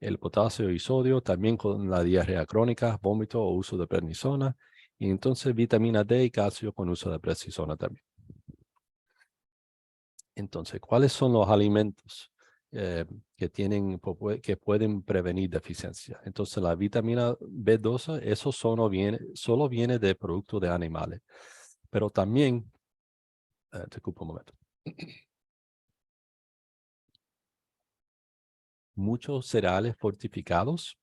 el potasio y sodio también con la diarrea crónica, vómito o uso de prednisona, y entonces vitamina D y calcio con uso de prednisona también. Entonces, ¿cuáles son los alimentos que pueden prevenir deficiencia? Entonces, la vitamina B12, eso solo viene de productos de animales. Pero también, te ocupo un momento. Muchos cereales fortificados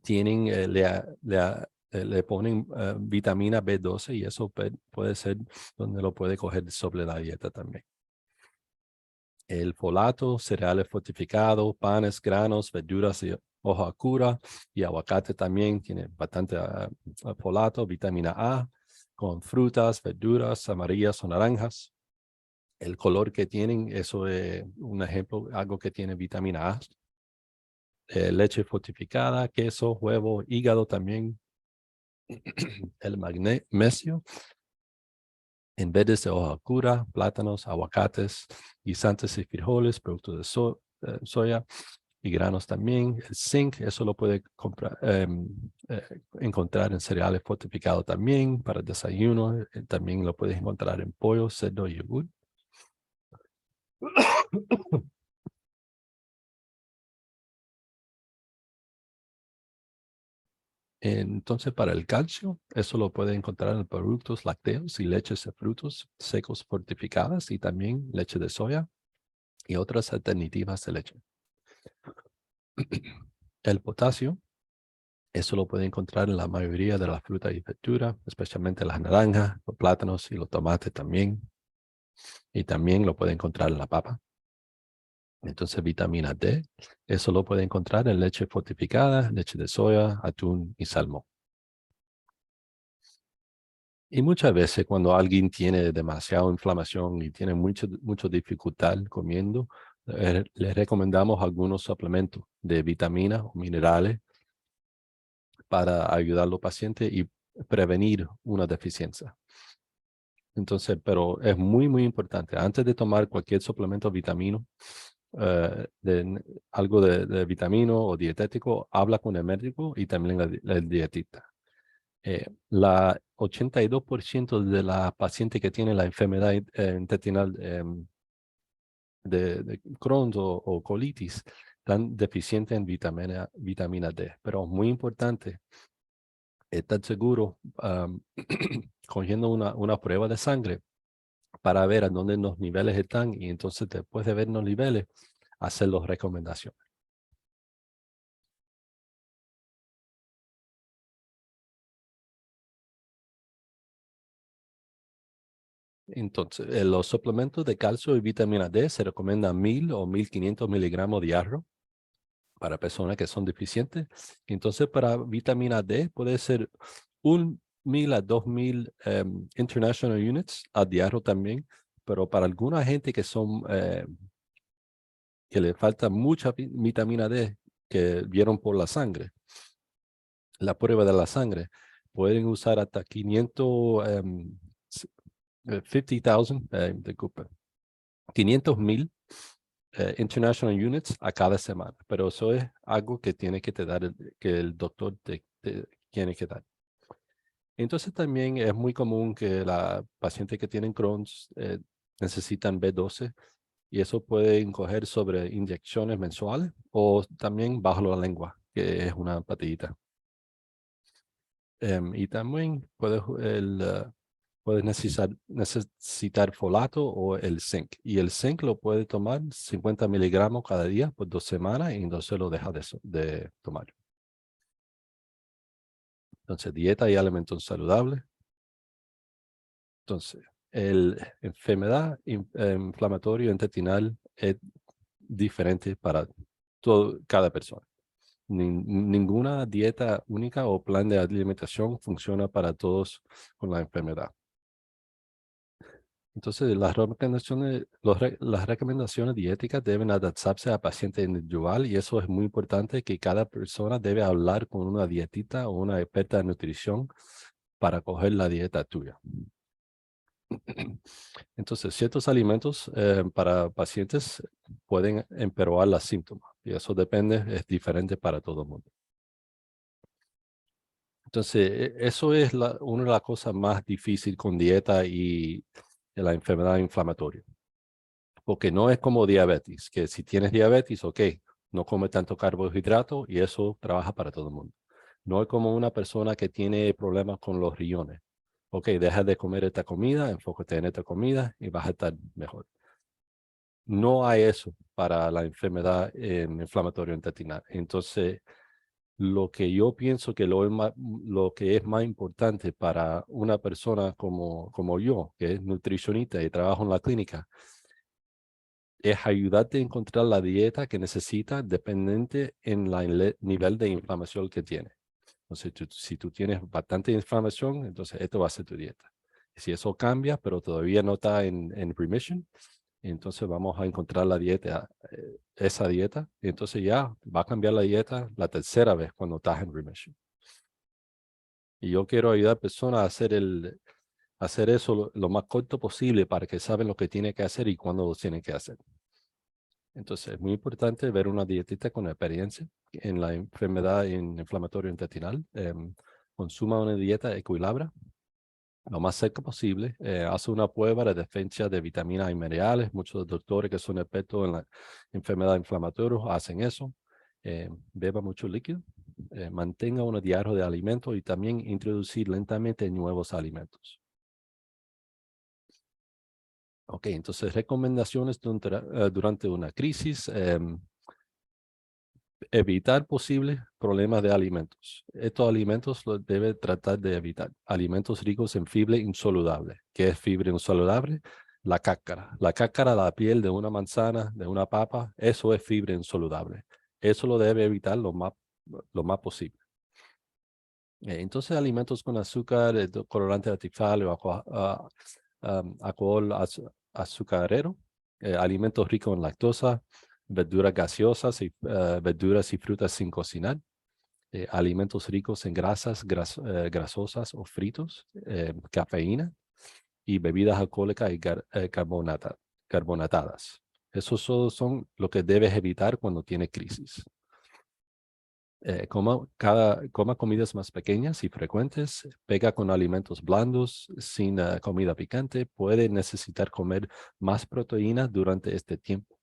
tienen, le ponen vitamina B12 y eso puede ser donde lo puede coger sobre la dieta también. El folato, cereales fortificados, panes, granos, verduras y hoja cura y aguacate también tiene bastante folato, vitamina A, con frutas, verduras amarillas o naranjas. El color que tienen, eso es un ejemplo, algo que tiene vitamina A. Leche fortificada, queso, huevo, hígado también. El magnesio en vez de hoja cura, plátanos, aguacates, guisantes y frijoles, productos de soya y granos también. El zinc, eso lo puede encontrar en cereales fortificados también para el desayuno. También lo puedes encontrar en pollo, cerdo y yogur. Entonces, para el calcio, eso lo puede encontrar en productos lácteos y leches de frutos secos fortificadas y también leche de soya y otras alternativas de leche. El potasio, eso lo puede encontrar en la mayoría de las frutas y verduras, especialmente las naranjas, los plátanos y los tomates también. Y también lo puede encontrar en la papa. Entonces, vitamina D, eso lo puede encontrar en leche fortificada, leche de soya, atún y salmón. Y muchas veces cuando alguien tiene demasiada inflamación y tiene mucha dificultad comiendo, le recomendamos algunos suplementos de vitaminas o minerales para ayudar a los pacientes y prevenir una deficiencia. Entonces, pero es muy, muy importante. Antes de tomar cualquier suplemento vitamino, algo de vitamino o dietético, habla con el médico y también el dietista. La 82% de la paciente que tiene la enfermedad intestinal de Crohn o colitis están deficientes en vitamina D. Pero muy importante estar seguro cogiendo una prueba de sangre para ver a dónde los niveles están y entonces después de ver los niveles, hacer las recomendaciones. Entonces, los suplementos de calcio y vitamina D se recomiendan 1000 o 1500 miligramos diario para personas que son deficientes. Entonces, para vitamina D puede ser 1000 a 2000 international units a diario también, pero para alguna gente que son que le falta mucha vitamina D que vieron por la sangre, la prueba de la sangre, pueden usar hasta 50,000, disculpe, 500,000 international units a cada semana, pero eso es algo que tiene que te dar, que el doctor te tiene que dar. Entonces también es muy común que la paciente que tienen Crohn's necesitan B12 y eso puede coger sobre inyecciones mensuales o también bajo la lengua, que es una patillita. Y también puedes necesitar folato o el zinc. Y el zinc lo puede tomar 50 miligramos cada día por 2 semanas y entonces lo deja de tomar. Entonces, dieta y alimentos saludables. Entonces, la enfermedad inflamatoria intestinal es diferente para cada persona. Ninguna dieta única o plan de alimentación funciona para todos con la enfermedad. Entonces, las recomendaciones dietéticas deben adaptarse a paciente individual y eso es muy importante que cada persona debe hablar con una dietista o una experta de nutrición para coger la dieta tuya. Entonces, ciertos alimentos para pacientes pueden empeorar los síntomas y eso es diferente para todo el mundo. Entonces, eso es una de las cosas más difíciles con dieta y la enfermedad inflamatoria. Porque no es como diabetes, que si tienes diabetes, ok, no come tanto carbohidrato y eso trabaja para todo el mundo. No es como una persona que tiene problemas con los riñones. Ok, deja de comer esta comida, enfócate en esta comida y vas a estar mejor. No hay eso para la enfermedad inflamatoria intestinal. Entonces, lo que yo pienso que lo que es más importante para una persona como yo, que es nutricionista y trabajo en la clínica, es ayudarte a encontrar la dieta que necesitas dependiente en el nivel de inflamación que tienes. Entonces, si tú tienes bastante inflamación, entonces esto va a ser tu dieta. Si eso cambia, pero todavía no está en remission, entonces vamos a encontrar la dieta, esa dieta, y entonces ya va a cambiar la dieta la tercera vez cuando estás en remission. Y yo quiero ayudar a personas a hacer eso lo más corto posible para que saben lo que tienen que hacer y cuándo lo tienen que hacer. Entonces, es muy importante ver una dietista con experiencia en la enfermedad inflamatoria intestinal. Consuma una dieta equilibrada, lo más cerca posible. Hace una prueba de defensa de vitaminas y minerales. Muchos doctores que son expertos en la enfermedad inflamatoria hacen eso. Beba mucho líquido. Mantenga un diario de alimentos y también introducir lentamente nuevos alimentos. Ok, entonces recomendaciones durante una crisis. Evitar posibles problemas de alimentos. Estos alimentos los debe tratar de evitar. Alimentos ricos en fibra insoluble. ¿Qué es fibra insoluble? La cáscara. La cáscara, la piel de una manzana, de una papa, eso es fibra insoluble. Eso lo debe evitar lo más posible. Entonces, alimentos con azúcar, colorante artificial o alcohol azucarero, alimentos ricos en lactosa, verduras gaseosas y verduras y frutas sin cocinar, alimentos ricos en grasas grasosas o fritos, cafeína, y bebidas alcohólicas y carbonatadas. Esos son lo que debes evitar cuando tienes crisis. Coma comidas más pequeñas y frecuentes, pega con alimentos blandos, sin comida picante, puede necesitar comer más proteína durante este tiempo.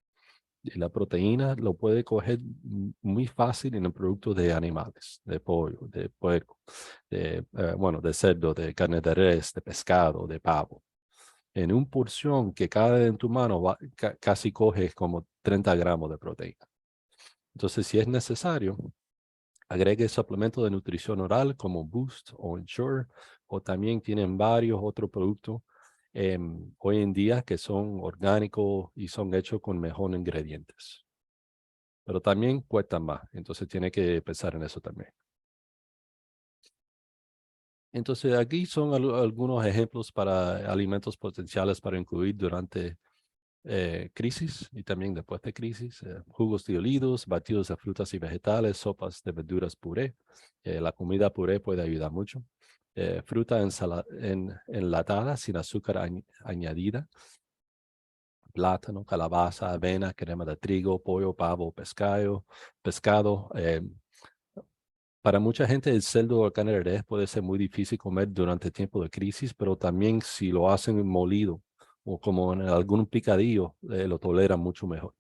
Y la proteína lo puede coger muy fácil en el producto de animales, de pollo, de puerco, de cerdo, de carne de res, de pescado, de pavo. En una porción que cae en tu mano, casi coges como 30 gramos de proteína. Entonces, si es necesario, agregue suplementos de nutrición oral como Boost o Ensure, o también tienen varios otros productos hoy en día que son orgánicos y son hechos con mejores ingredientes. Pero también cuestan más, entonces tiene que pensar en eso también. Entonces aquí son algunos ejemplos para alimentos potenciales para incluir durante crisis y también después de crisis. Jugos diluidos, batidos de frutas y vegetales, sopas de verduras puré. La comida puré puede ayudar mucho. Fruta enlatada sin azúcar añadida. Plátano, calabaza, avena, crema de trigo, pollo, pavo, pescado. Para mucha gente el cerdo o carne de res puede ser muy difícil comer durante tiempo de crisis, pero también si lo hacen molido o como en algún picadillo, lo toleran mucho mejor.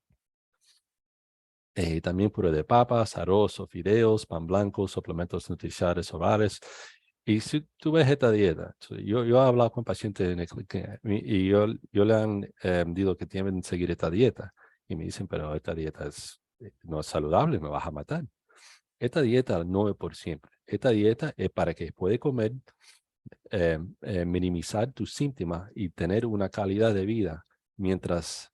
También puré de papas, arroz o fideos, pan blanco, suplementos nutricionales orales. Y si tú ves esta dieta, yo he hablado con pacientes en el clínica y yo le han dicho que tienen que seguir esta dieta. Y me dicen, pero esta dieta no es saludable, me vas a matar. Esta dieta no es por siempre. Esta dieta es para que puedas comer, minimizar tus síntomas y tener una calidad de vida mientras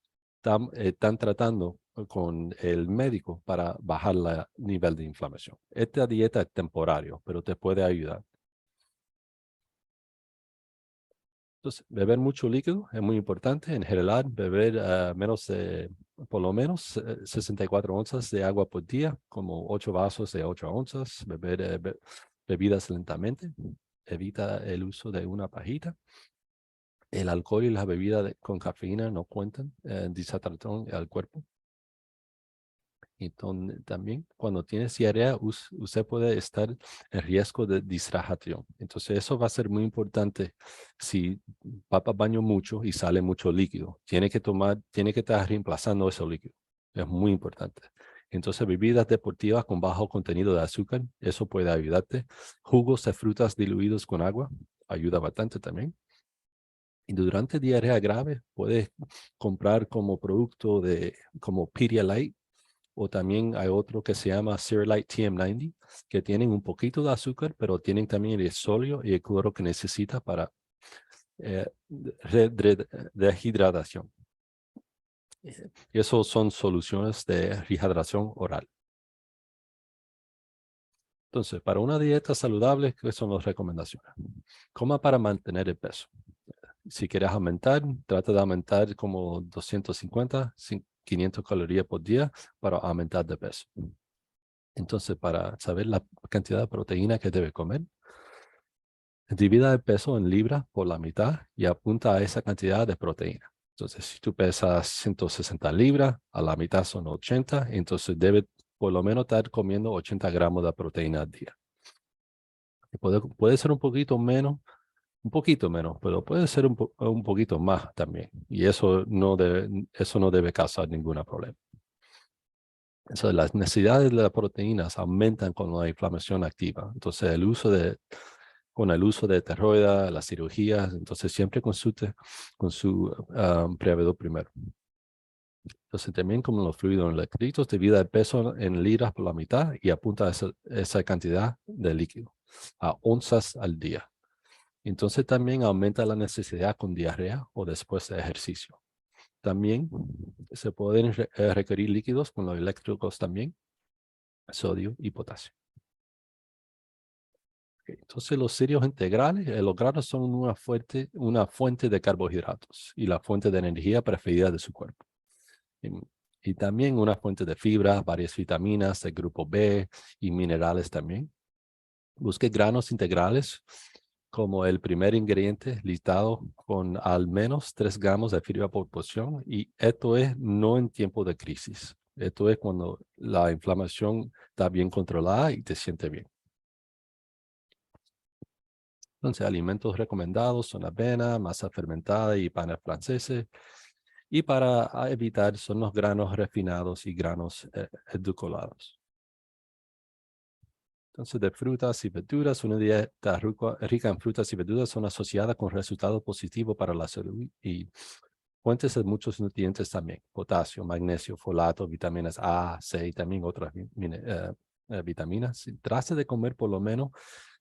están tratando con el médico para bajar el nivel de inflamación. Esta dieta es temporaria, pero te puede ayudar. Entonces, beber mucho líquido es muy importante. En general, beber por lo menos 64 onzas de agua por día, como 8 vasos de 8 onzas. Beber bebidas lentamente. Evita el uso de una pajita. El alcohol y las bebidas con cafeína no cuentan, deshidratan al cuerpo. Entonces, también cuando tienes diarrea, usted puede estar en riesgo de deshidratación. Entonces, eso va a ser muy importante si papa baño mucho y sale mucho líquido. Tiene que estar reemplazando ese líquido. Es muy importante. Entonces, bebidas deportivas con bajo contenido de azúcar, eso puede ayudarte. Jugos de frutas diluidos con agua, ayuda bastante también. Y durante diarrea grave, puedes comprar como producto como Pedialyte, o también hay otro que se llama Cerealite TM90, que tienen un poquito de azúcar, pero tienen también el sodio y el cloro que necesita para rehidratación. Y esos son soluciones de rehidratación oral. Entonces, para una dieta saludable, ¿qué son las recomendaciones? Coma para mantener el peso. Si quieres aumentar, trata de aumentar como 250, 500 calorías por día para aumentar de peso. Entonces, para saber la cantidad de proteína que debe comer, divida el peso en libras por la mitad y apunta a esa cantidad de proteína. Entonces, si tú pesas 160 libras, a la mitad son 80, entonces debe por lo menos estar comiendo 80 gramos de proteína al día. Y puede ser un poquito menos, pero puede ser un poquito más también. Y eso no debe causar ningún problema. Entonces, las necesidades de las proteínas aumentan con la inflamación activa. Entonces, con el uso de esteroides, las cirugías, entonces siempre consulte con su proveedor primero. Entonces, también como los fluidos electrólitos, divida el peso en libras por la mitad y apunta a esa cantidad de líquido a onzas al día. Entonces, también aumenta la necesidad con diarrea o después de ejercicio. También se pueden requerir líquidos con los electrólitos también, sodio y potasio. Entonces, los cereales integrales, los granos son una fuente de carbohidratos y la fuente de energía preferida de su cuerpo. Y también una fuente de fibra, varias vitaminas del grupo B y minerales también. Busque granos integrales como el primer ingrediente listado con al menos 3 gramos de fibra por porción, y esto es no en tiempo de crisis. Esto es cuando la inflamación está bien controlada y te siente bien. Entonces, alimentos recomendados son avena, masa fermentada y panes franceses. Y para evitar son los granos refinados y granos edulcorados. Entonces, de frutas y verduras, una dieta rica en frutas y verduras son asociadas con resultados positivos para la salud y fuentes de muchos nutrientes también: potasio, magnesio, folato, vitaminas A, C y también otras vitaminas. Trate de comer por lo menos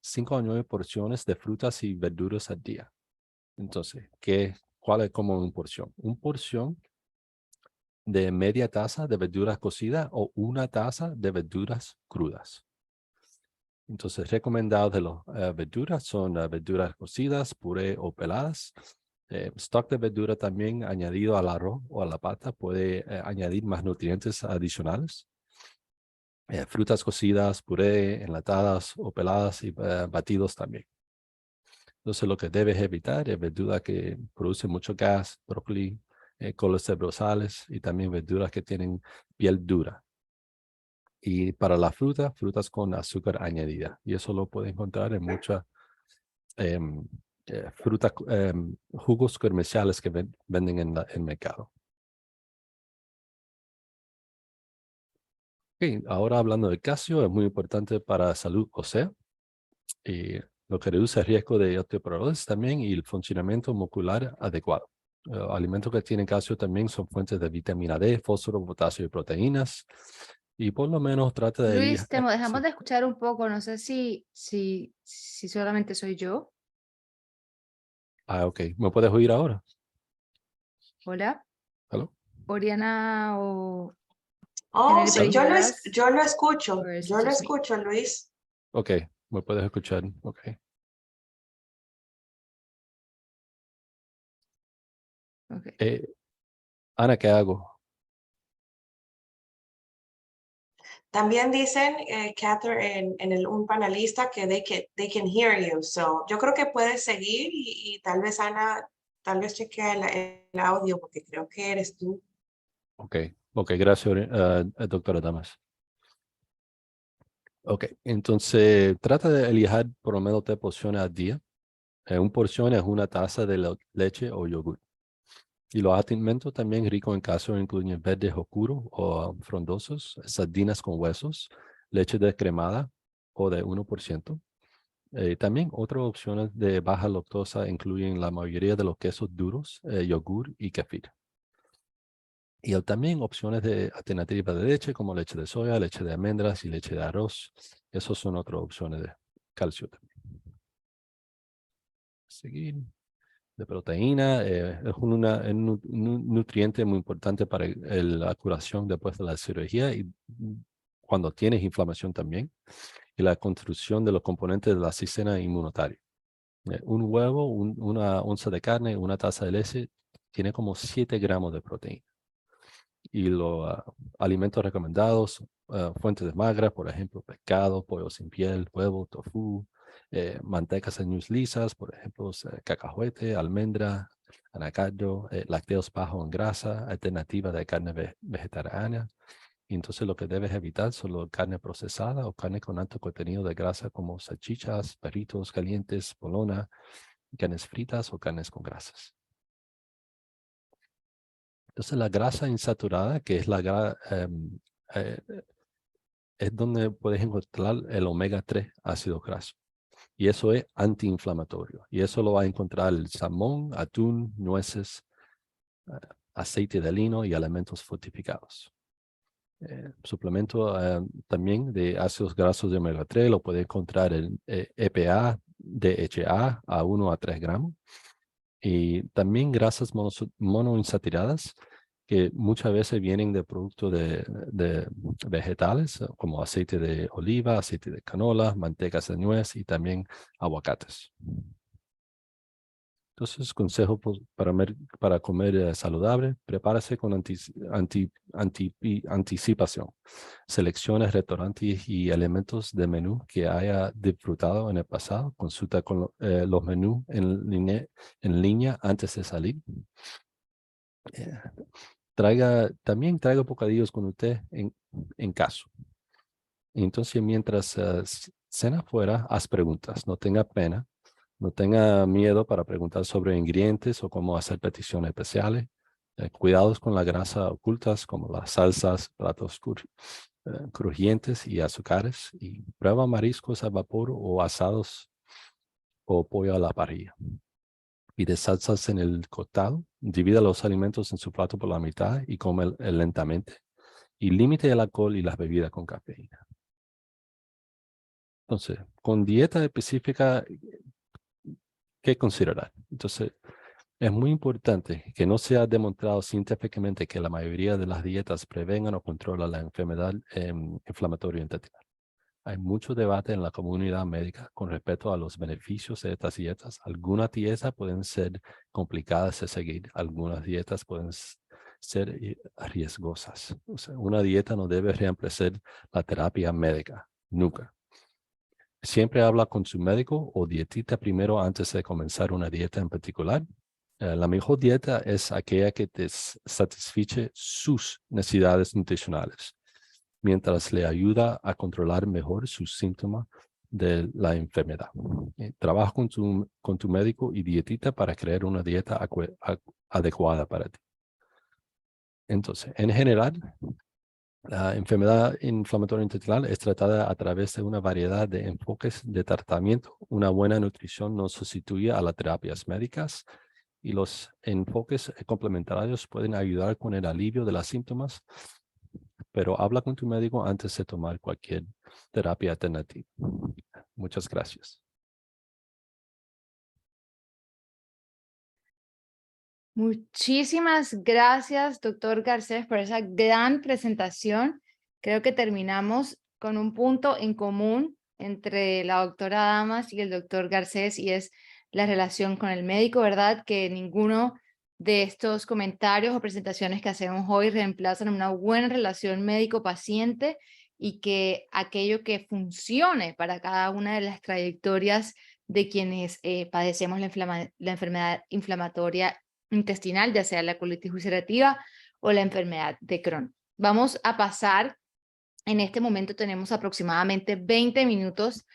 5 a 9 porciones de frutas y verduras al día. Entonces, ¿cuál es como una porción? Una porción de media taza de verduras cocidas o 1 taza de verduras crudas. Entonces, recomendados de las verduras son verduras cocidas, puré o peladas. Stock de verdura también añadido al arroz o a la pasta puede añadir más nutrientes adicionales. Frutas cocidas, puré, enlatadas o peladas y batidos también. Entonces, lo que debes evitar es verduras que producen mucho gas, brócoli, coles brosales y también verduras que tienen piel dura. Y para la fruta, frutas con azúcar añadida. Y eso lo puedes encontrar en muchas jugos comerciales que venden en el mercado. Okay, ahora hablando del calcio, es muy importante para la salud ósea. Y lo que reduce el riesgo de osteoporosis también y el funcionamiento muscular adecuado. Alimentos que tienen calcio también son fuentes de vitamina D, fósforo, potasio y proteínas. Y por lo menos trata de... Luis, te dejamos sí. de escuchar un poco, no sé si solamente soy yo. Ok. ¿Me puedes oír ahora? Hola, ¿Aló? Oriana o Oh, sí, Kennedy, yo lo, ¿puedes yo lo escucho, or is it yo lo just me? escucho, Luis. Ok, me puedes escuchar. Ok. Okay. Ana, ¿qué hago? También dicen, Catherine, un panelista que they can hear you. So, yo creo que puedes seguir y tal vez Ana, tal vez chequea el audio porque creo que eres tú. Ok, gracias, doctora Damas. Ok, entonces trata de elegir por lo menos 3 porciones al día. Una porción es 1 taza de leche o yogur. Y los alimentos también ricos en calcio incluyen verdes oscuros o frondosos, sardinas con huesos, leche descremada o de 1%. También otras opciones de baja lactosa incluyen la mayoría de los quesos duros, yogur y kefir. Y también opciones de alternativas de leche como leche de soya, leche de almendras y leche de arroz. Esas son otras opciones de calcio también. Seguir. De proteína, es un nutriente muy importante para la curación después de la cirugía y cuando tienes inflamación también, y la construcción de los componentes de la sistema inmunitario. Un huevo, 1 onza de carne, 1 taza de leche, tiene como 7 gramos de proteína. Y los alimentos recomendados, fuentes de magra, por ejemplo, pescado, pollo sin piel, huevo, tofu, mantecas años lisas, por ejemplo, cacahuete, almendra, anacardo, lácteos bajos en grasa, alternativa de carne vegetariana. Y entonces lo que debes evitar son la carne procesada o carne con alto contenido de grasa como salchichas, perritos calientes, bolona, carnes fritas o carnes con grasas. Entonces la grasa insaturada, que es es donde puedes encontrar el omega 3 ácido graso. Y eso es antiinflamatorio. Y eso lo va a encontrar el salmón, atún, nueces, aceite de lino y alimentos fortificados. Suplemento también de ácidos grasos de omega 3 lo puede encontrar en EPA, DHA a 1 a 3 gramos. Y también grasas monoinsaturadas que muchas veces vienen de productos de vegetales como aceite de oliva, aceite de canola, mantecas de nuez y también aguacates. Entonces, consejo para comer saludable, prepárese con anticipación. Seleccione restaurantes y elementos de menú que haya disfrutado en el pasado. Consulta con los menús en línea antes de salir. También traiga bocadillos con usted en caso. Entonces, mientras cena fuera, haz preguntas. No tenga pena. No tenga miedo para preguntar sobre ingredientes o cómo hacer peticiones especiales. Cuidados con las grasas ocultas como las salsas, platos crujientes y azúcares. Y prueba mariscos al vapor o asados o pollo a la parrilla. Pide salsas en el costado. Divida los alimentos en su plato por la mitad y come lentamente. Y límite el alcohol y las bebidas con cafeína. Entonces, con dieta específica, ¿qué considerar? Entonces, es muy importante que no sea demostrado científicamente que la mayoría de las dietas prevengan o controlan la enfermedad inflamatoria intestinal. Hay mucho debate en la comunidad médica con respecto a los beneficios de estas dietas. Algunas dietas pueden ser complicadas de seguir. Algunas dietas pueden ser riesgosas. O sea, una dieta no debe reemplazar la terapia médica. Nunca. Siempre habla con su médico o dietista primero antes de comenzar una dieta en particular. La mejor dieta es aquella que te satisface sus necesidades nutricionales, mientras le ayuda a controlar mejor sus síntomas de la enfermedad. Trabaja con tu médico y dietista para crear una dieta adecuada para ti. Entonces, en general, la enfermedad inflamatoria intestinal es tratada a través de una variedad de enfoques de tratamiento. Una buena nutrición no sustituye a las terapias médicas y los enfoques complementarios pueden ayudar con el alivio de los síntomas, pero habla con tu médico antes de tomar cualquier terapia alternativa. Muchas gracias. Muchísimas gracias, doctor Garcés, por esa gran presentación. Creo que terminamos con un punto en común entre la doctora Damas y el doctor Garcés, y es la relación con el médico, ¿verdad? Que ninguno de estos comentarios o presentaciones que hacemos hoy reemplazan una buena relación médico-paciente, y que aquello que funcione para cada una de las trayectorias de quienes padecemos la enfermedad inflamatoria intestinal, ya sea la colitis ulcerativa o la enfermedad de Crohn. Vamos a pasar, en este momento tenemos aproximadamente 20 minutos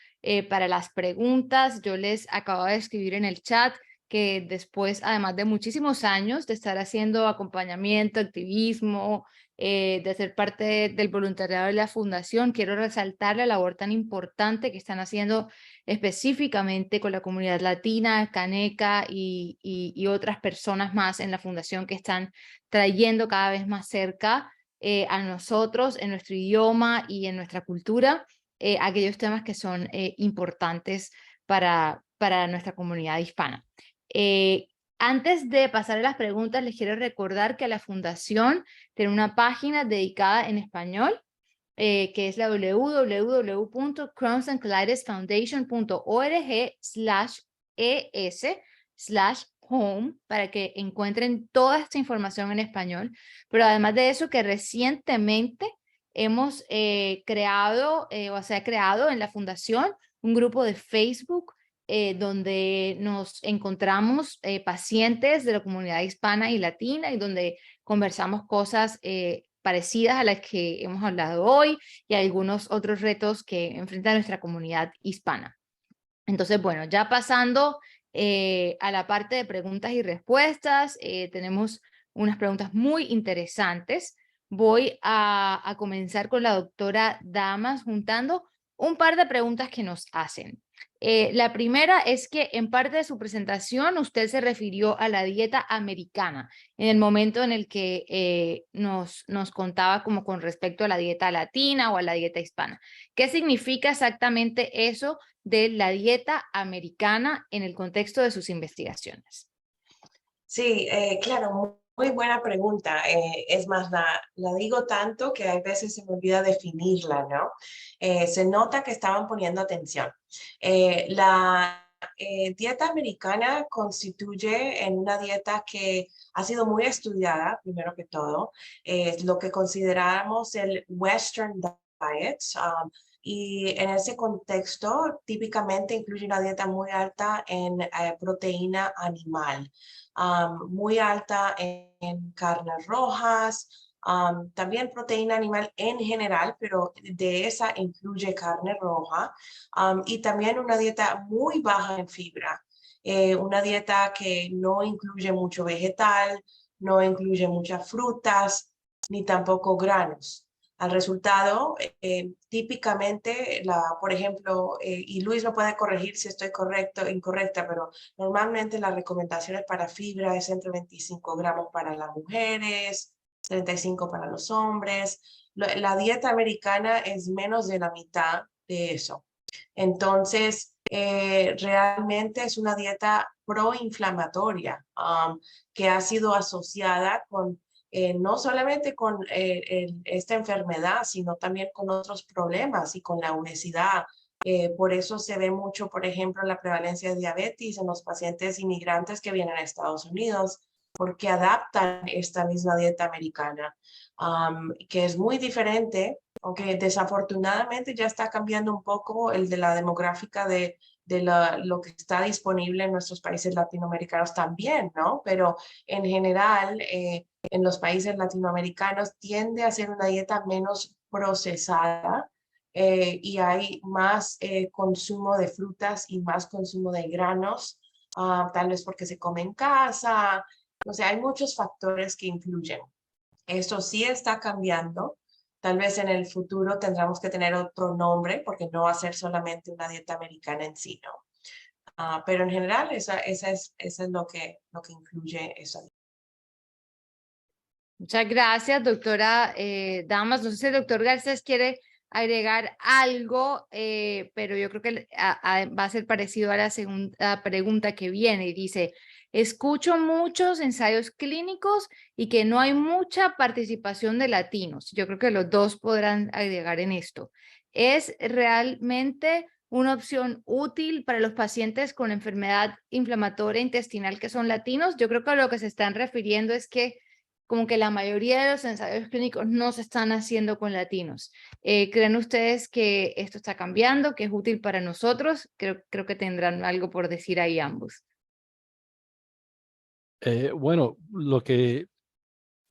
para las preguntas. Yo les acabo de escribir en el chat que después, además de muchísimos años de estar haciendo acompañamiento, activismo, de ser parte del voluntariado de la fundación, quiero resaltar la labor tan importante que están haciendo específicamente con la comunidad latina, caneca y otras personas más en la fundación, que están trayendo cada vez más cerca a nosotros, en nuestro idioma y en nuestra cultura, aquellos temas que son importantes para nuestra comunidad hispana. Antes de pasar a las preguntas, les quiero recordar que la fundación tiene una página dedicada en español, que es la www.crohnsandcolitisfoundation.org/es/home, para que encuentren toda esta información en español. Pero además de eso, que recientemente hemos creado, o se ha creado en la fundación, un grupo de Facebook donde nos encontramos pacientes de la comunidad hispana y latina, y donde conversamos cosas parecidas a las que hemos hablado hoy, y algunos otros retos que enfrenta nuestra comunidad hispana. Entonces, bueno, ya pasando a la parte de preguntas y respuestas, tenemos unas preguntas muy interesantes. Voy a comenzar con la doctora Damas, juntando un par de preguntas que nos hacen. La primera es que en parte de su presentación usted se refirió a la dieta americana en el momento en el que nos contaba como con respecto a la dieta latina o a la dieta hispana. ¿Qué significa exactamente eso de la dieta americana en el contexto de sus investigaciones? Sí, claro, muy buena pregunta. Es más, la digo tanto que a veces se me olvida definirla, ¿no? Se nota que estaban poniendo atención. La dieta americana constituye en una dieta que ha sido muy estudiada, primero que todo, lo que consideramos el Western diet. Y en ese contexto, típicamente incluye una dieta muy alta en proteína animal, muy alta en carnes rojas, también proteína animal en general, pero de esa incluye carne roja, y también una dieta muy baja en fibra, una dieta que no incluye mucho vegetal, no incluye muchas frutas, ni tampoco granos. Al resultado, típicamente, por ejemplo, y Luis me puede corregir si estoy incorrecta, pero normalmente las recomendaciones para fibra es entre 25 gramos para las mujeres, 35 para los hombres. La dieta americana es menos de la mitad de eso. Entonces, realmente es una dieta proinflamatoria que ha sido asociada con no solamente con esta enfermedad, sino también con otros problemas y con la obesidad. Por eso se ve mucho, por ejemplo, la prevalencia de diabetes en los pacientes inmigrantes que vienen a Estados Unidos, porque adaptan esta misma dieta americana, que es muy diferente, aunque desafortunadamente ya está cambiando un poco el de la demográfica de lo que está disponible en nuestros países latinoamericanos también, ¿no? Pero en general, en los países latinoamericanos tiende a ser una dieta menos procesada, y hay más consumo de frutas y más consumo de granos, tal vez porque se come en casa. O sea, hay muchos factores que influyen. Esto sí está cambiando. Tal vez en el futuro tendremos que tener otro nombre porque no va a ser solamente una dieta americana en sí, ¿no? Pero en general, esa es lo que incluye esa dieta. Muchas gracias, doctora Damas. No sé si el doctor Garcés quiere agregar algo, pero yo creo que va a ser parecido a la segunda pregunta que viene. Y dice, escucho muchos ensayos clínicos y que no hay mucha participación de latinos. Yo creo que los dos podrán agregar en esto. ¿Es realmente una opción útil para los pacientes con enfermedad inflamatoria intestinal que son latinos? Yo creo que a lo que se están refiriendo es que como que la mayoría de los ensayos clínicos no se están haciendo con latinos. ¿Creen ustedes que esto está cambiando, que es útil para nosotros? Creo que tendrán algo por decir ahí ambos. Bueno, lo que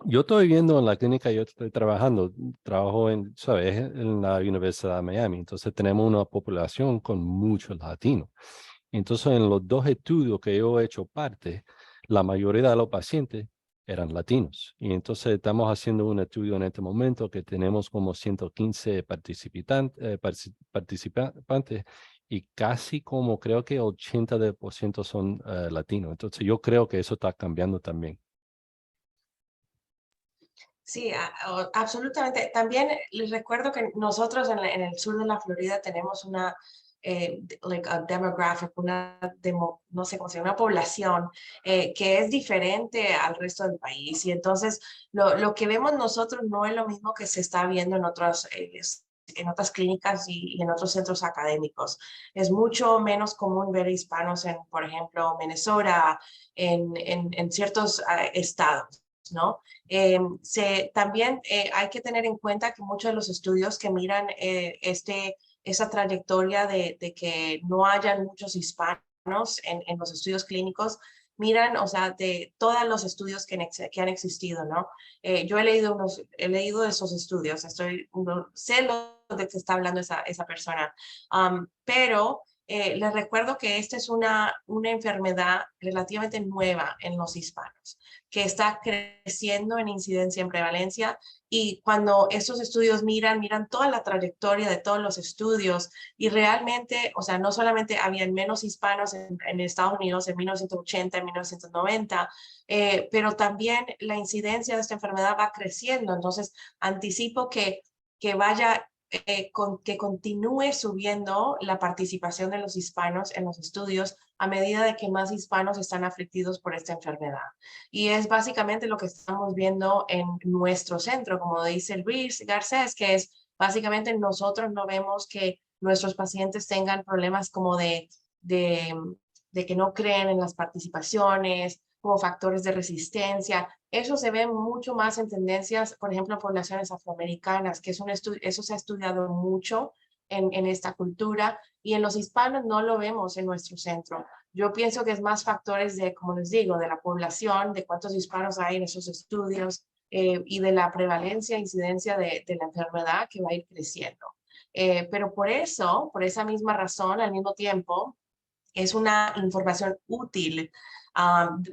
yo estoy viendo en la clínica, yo estoy trabajando, trabajo ¿sabes? En la Universidad de Miami, entonces tenemos una población con muchos latinos. Entonces, en los dos estudios que yo he hecho parte, la mayoría de los pacientes eran latinos. Y entonces estamos haciendo un estudio en este momento que tenemos como 115 participantes y casi como creo que 80% son latinos. Entonces, yo creo que eso está cambiando también. Sí, absolutamente. También les recuerdo que nosotros en el sur de la Florida tenemos una like a demographic, no sé cómo se llama, una población que es diferente al resto del país. Y entonces lo que vemos nosotros no es lo mismo que se está viendo en otras clínicas y en otros centros académicos. Es mucho menos común ver hispanos en, por ejemplo, Minnesota, en ciertos estados, ¿no? También hay que tener en cuenta que muchos de los estudios que miran esa trayectoria de que no hayan muchos hispanos en los estudios clínicos, miran, o sea, de todos los estudios que han existido, ¿no? Yo he leído esos estudios, sé lo de que está hablando esa persona, pero les recuerdo que esta es una enfermedad relativamente nueva en los hispanos, que está creciendo en incidencia, en prevalencia, y cuando estos estudios miran toda la trayectoria de todos los estudios, y realmente, o sea, no solamente habían menos hispanos en Estados Unidos en 1980, en 1990, pero también la incidencia de esta enfermedad va creciendo. Entonces, anticipo que que continúe subiendo la participación de los hispanos en los estudios a medida de que más hispanos están afligidos por esta enfermedad. Y es básicamente lo que estamos viendo en nuestro centro, como dice Luis Garcés, que es básicamente nosotros no vemos que nuestros pacientes tengan problemas como de de que no creen en las participaciones, como factores de resistencia. Eso se ve mucho más en tendencias, por ejemplo, en poblaciones afroamericanas, que es eso se ha estudiado mucho en esta cultura, y en los hispanos no lo vemos en nuestro centro. Yo pienso que es más factores de, como les digo, de la población, de cuántos hispanos hay en esos estudios, y de la prevalencia, incidencia de la enfermedad que va a ir creciendo. Pero por eso, por esa misma razón, al mismo tiempo, es una información útil.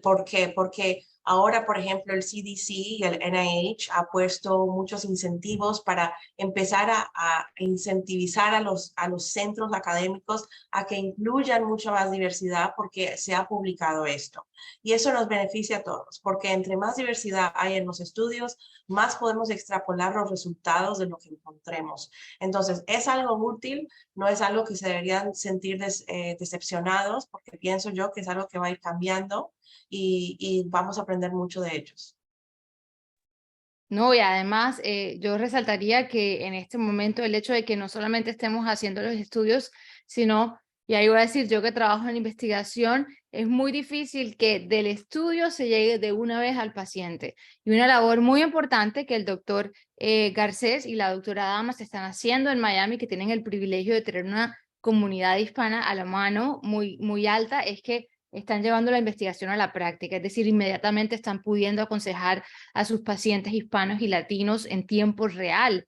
¿Por qué? Porque ahora, por ejemplo, el CDC y el NIH ha puesto muchos incentivos para empezar a incentivizar a los centros académicos a que incluyan mucha más diversidad, porque se ha publicado esto. Y eso nos beneficia a todos, porque entre más diversidad hay en los estudios, más podemos extrapolar los resultados de lo que encontremos. Entonces, es algo útil, no es algo que se deberían sentir decepcionados, porque pienso yo que es algo que va a ir cambiando, y vamos a aprender mucho de ellos. No, y además yo resaltaría que en este momento el hecho de que no solamente estemos haciendo los estudios, sino, y ahí voy a decir, yo que trabajo en investigación, es muy difícil que del estudio se llegue de una vez al paciente. Y una labor muy importante que el doctor Garcés y la doctora Damas están haciendo en Miami, que tienen el privilegio de tener una comunidad hispana a la mano muy, muy alta, es que están llevando la investigación a la práctica, es decir, inmediatamente están pudiendo aconsejar a sus pacientes hispanos y latinos en tiempo real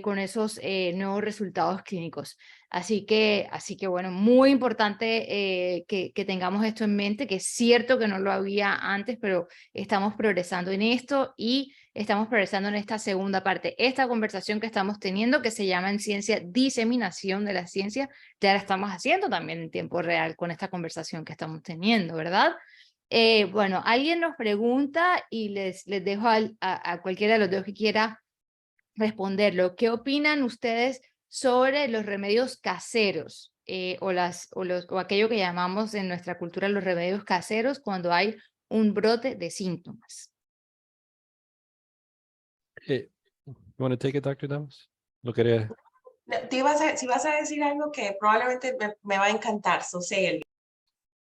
con esos nuevos resultados clínicos. Así que bueno, muy importante que tengamos esto en mente, que es cierto que no lo había antes, pero estamos progresando en esto y estamos progresando en esta segunda parte. Esta conversación que estamos teniendo, que se llama en ciencia diseminación de la ciencia, ya la estamos haciendo también en tiempo real con esta conversación que estamos teniendo, ¿verdad? Bueno, alguien nos pregunta y les dejo a cualquiera de los dos que quiera responderlo. ¿Qué opinan ustedes sobre los remedios caseros o aquello que llamamos en nuestra cultura los remedios caseros cuando hay un brote de síntomas? You want to take it, Dr. Damas? Lo quería. Si vas a decir algo que probablemente me va a encantar, Sosel.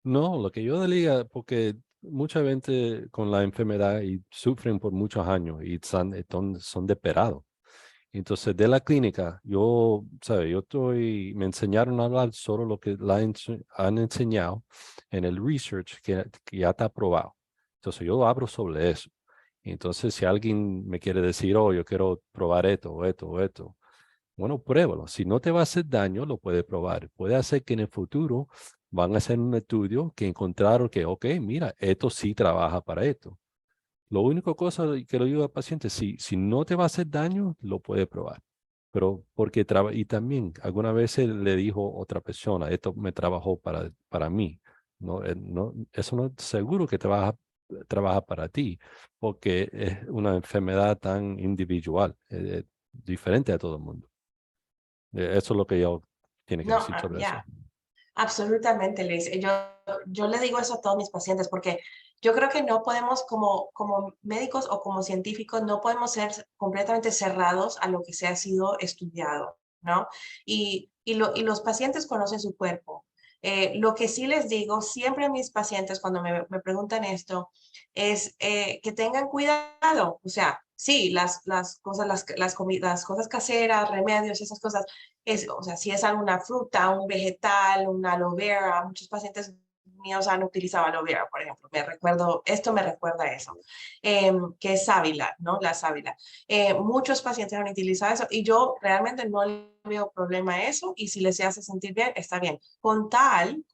No, lo que yo diría, porque mucha gente con la enfermedad y sufren por muchos años y son desesperados. Entonces, de la clínica, me enseñaron a hablar solo lo que han enseñado en el research que ya está aprobado. Entonces, yo hablo sobre eso. Entonces, si alguien me quiere decir, oh, yo quiero probar esto o esto o esto, bueno, pruébalo. Si no te va a hacer daño, lo puedes probar. Puede hacer que en el futuro van a hacer un estudio que encontraron que, ok, mira, esto sí trabaja para esto. Lo único cosa que le digo al paciente, si no te va a hacer daño, lo puede probar. Pero porque y también alguna vez le dijo otra persona, esto me trabajó para mí. No, eso no es seguro que trabaja para ti, porque es una enfermedad tan individual, diferente a todo el mundo. Eso es lo que yo tiene que No, decir sobre eso. absolutamente, Liz. Yo le digo eso a todos mis pacientes, porque yo creo que no podemos, como médicos o como científicos, no podemos ser completamente cerrados a lo que se ha sido estudiado, ¿no? Y los pacientes conocen su cuerpo. Lo que sí les digo siempre a mis pacientes cuando me preguntan esto es que tengan cuidado. O sea, sí, las cosas, las cosas caseras, remedios, esas cosas, o sea, si es alguna fruta, un vegetal, una aloe vera, muchos pacientes míos han utilizado aloe vera, por ejemplo. Esto me recuerda a eso, que es sábila, ¿no? La sábila. Muchos pacientes han utilizado eso y yo realmente no le veo problema a eso, y si les hace sentir bien, está bien. Con tal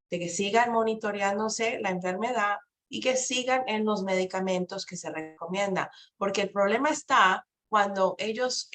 de que sigan monitoreándose la enfermedad y que sigan en los medicamentos que se recomiendan, porque el problema está cuando ellos,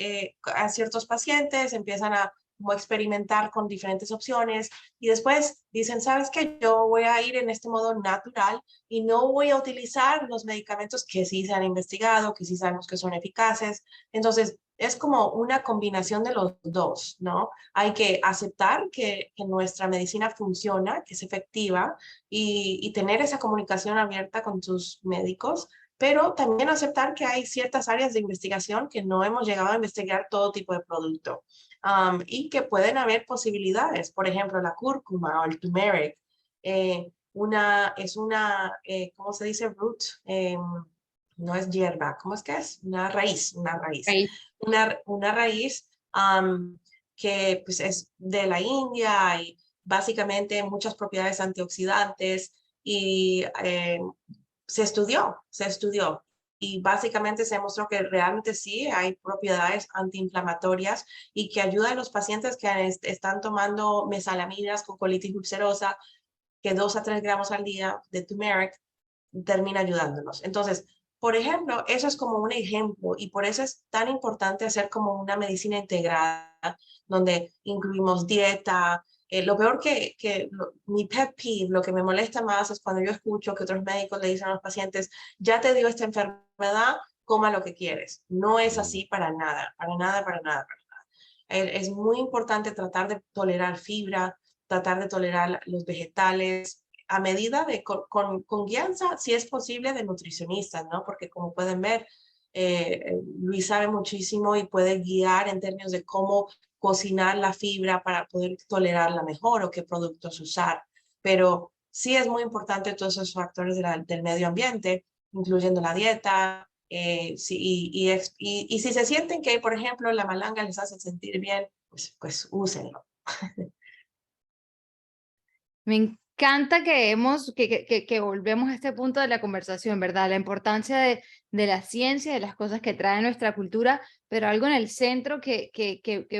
a ciertos pacientes, empiezan a como experimentar con diferentes opciones y después dicen, ¿sabes qué? Yo voy a ir en este modo natural y no voy a utilizar los medicamentos que sí se han investigado, que sí sabemos que son eficaces. Entonces, es como una combinación de los dos, ¿no? Hay que aceptar que nuestra medicina funciona, que es efectiva, y tener esa comunicación abierta con tus médicos, pero también aceptar que hay ciertas áreas de investigación que no hemos llegado a investigar todo tipo de producto y que pueden haber posibilidades. Por ejemplo, la cúrcuma o el turmeric ¿cómo se dice? Root. No es hierba, ¿cómo es que es? Una raíz, Ahí. una raíz que pues es de la India y básicamente muchas propiedades antioxidantes y se estudió y básicamente se demostró que realmente sí hay propiedades antiinflamatorias y que ayuda a los pacientes que están tomando mesalaminas con colitis ulcerosa, que 2 a 3 gramos al día de turmeric termina ayudándonos. Entonces, por ejemplo, eso es como un ejemplo y por eso es tan importante hacer como una medicina integrada, donde incluimos dieta. Lo peor mi pet peeve, lo que me molesta más es cuando yo escucho que otros médicos le dicen a los pacientes, ya te dio esta enfermedad, coma lo que quieres. No es así para nada, para nada, para nada, para nada. Es muy importante tratar de tolerar fibra, tratar de tolerar los vegetales, a medida de, con guianza, si es posible, de nutricionistas, ¿no? Porque como pueden ver, Luis sabe muchísimo y puede guiar en términos de cómo cocinar la fibra para poder tolerarla mejor o qué productos usar. Pero sí es muy importante todos esos factores del medio ambiente, incluyendo la dieta. Y si se sienten que, por ejemplo, la malanga les hace sentir bien, pues úsenlo. Me encanta que volvemos a este punto de la conversación, ¿verdad? La importancia de la ciencia, de las cosas que trae nuestra cultura, pero algo en el centro que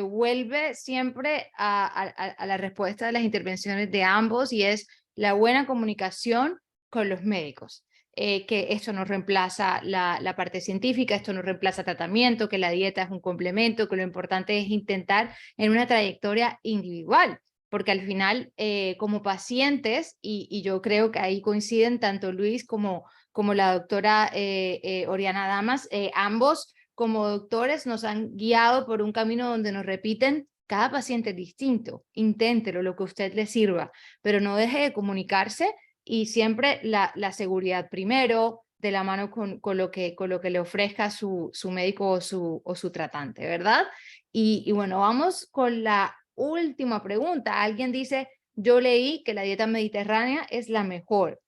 vuelve siempre a la respuesta de las intervenciones de ambos y es la buena comunicación con los médicos. Que esto no reemplaza la parte científica, esto no reemplaza tratamiento, que la dieta es un complemento, que lo importante es intentar en una trayectoria individual porque al final como pacientes, y yo creo que ahí coinciden tanto Luis como la doctora Oriana Damas, ambos como doctores nos han guiado por un camino donde nos repiten, cada paciente es distinto, inténtelo, lo que a usted le sirva, pero no deje de comunicarse y siempre la seguridad primero, de la mano con lo que le ofrezca su médico o su tratante, ¿verdad? Y bueno, vamos con la última pregunta. Alguien dice, yo leí que la dieta mediterránea es la mejor.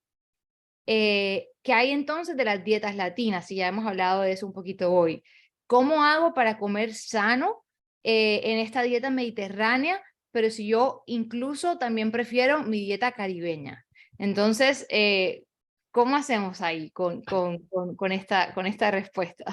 ¿Qué hay entonces de las dietas latinas? Si ya hemos hablado de eso un poquito hoy. ¿Cómo hago para comer sano en esta dieta mediterránea? Pero si yo incluso también prefiero mi dieta caribeña. Entonces, ¿cómo hacemos ahí con esta respuesta?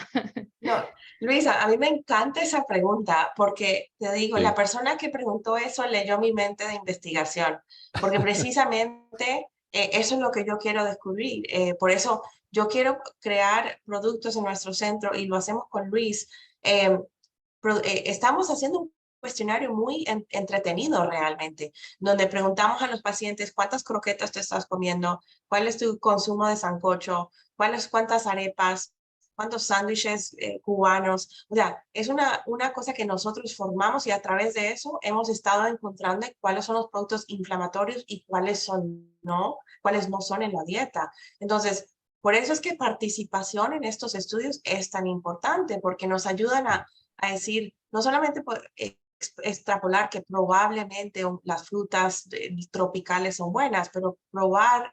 No, Luisa, a mí me encanta esa pregunta porque te digo, la Sí. persona que preguntó eso leyó mi mente de investigación, porque precisamente eso es lo que yo quiero descubrir. Por eso yo quiero crear productos en nuestro centro y lo hacemos con Luis. Eh, Estamos haciendo un cuestionario muy entretenido realmente, donde preguntamos a los pacientes cuántas croquetas te estás comiendo, cuál es tu consumo de sancocho, cuántas arepas, cuántos sándwiches cubanos. O sea, es una cosa que nosotros formamos y a través de eso hemos estado encontrando cuáles son los productos inflamatorios y cuáles no son en la dieta. Entonces, por eso es que participación en estos estudios es tan importante, porque nos ayudan a decir, no solamente extrapolar que probablemente las frutas tropicales son buenas, pero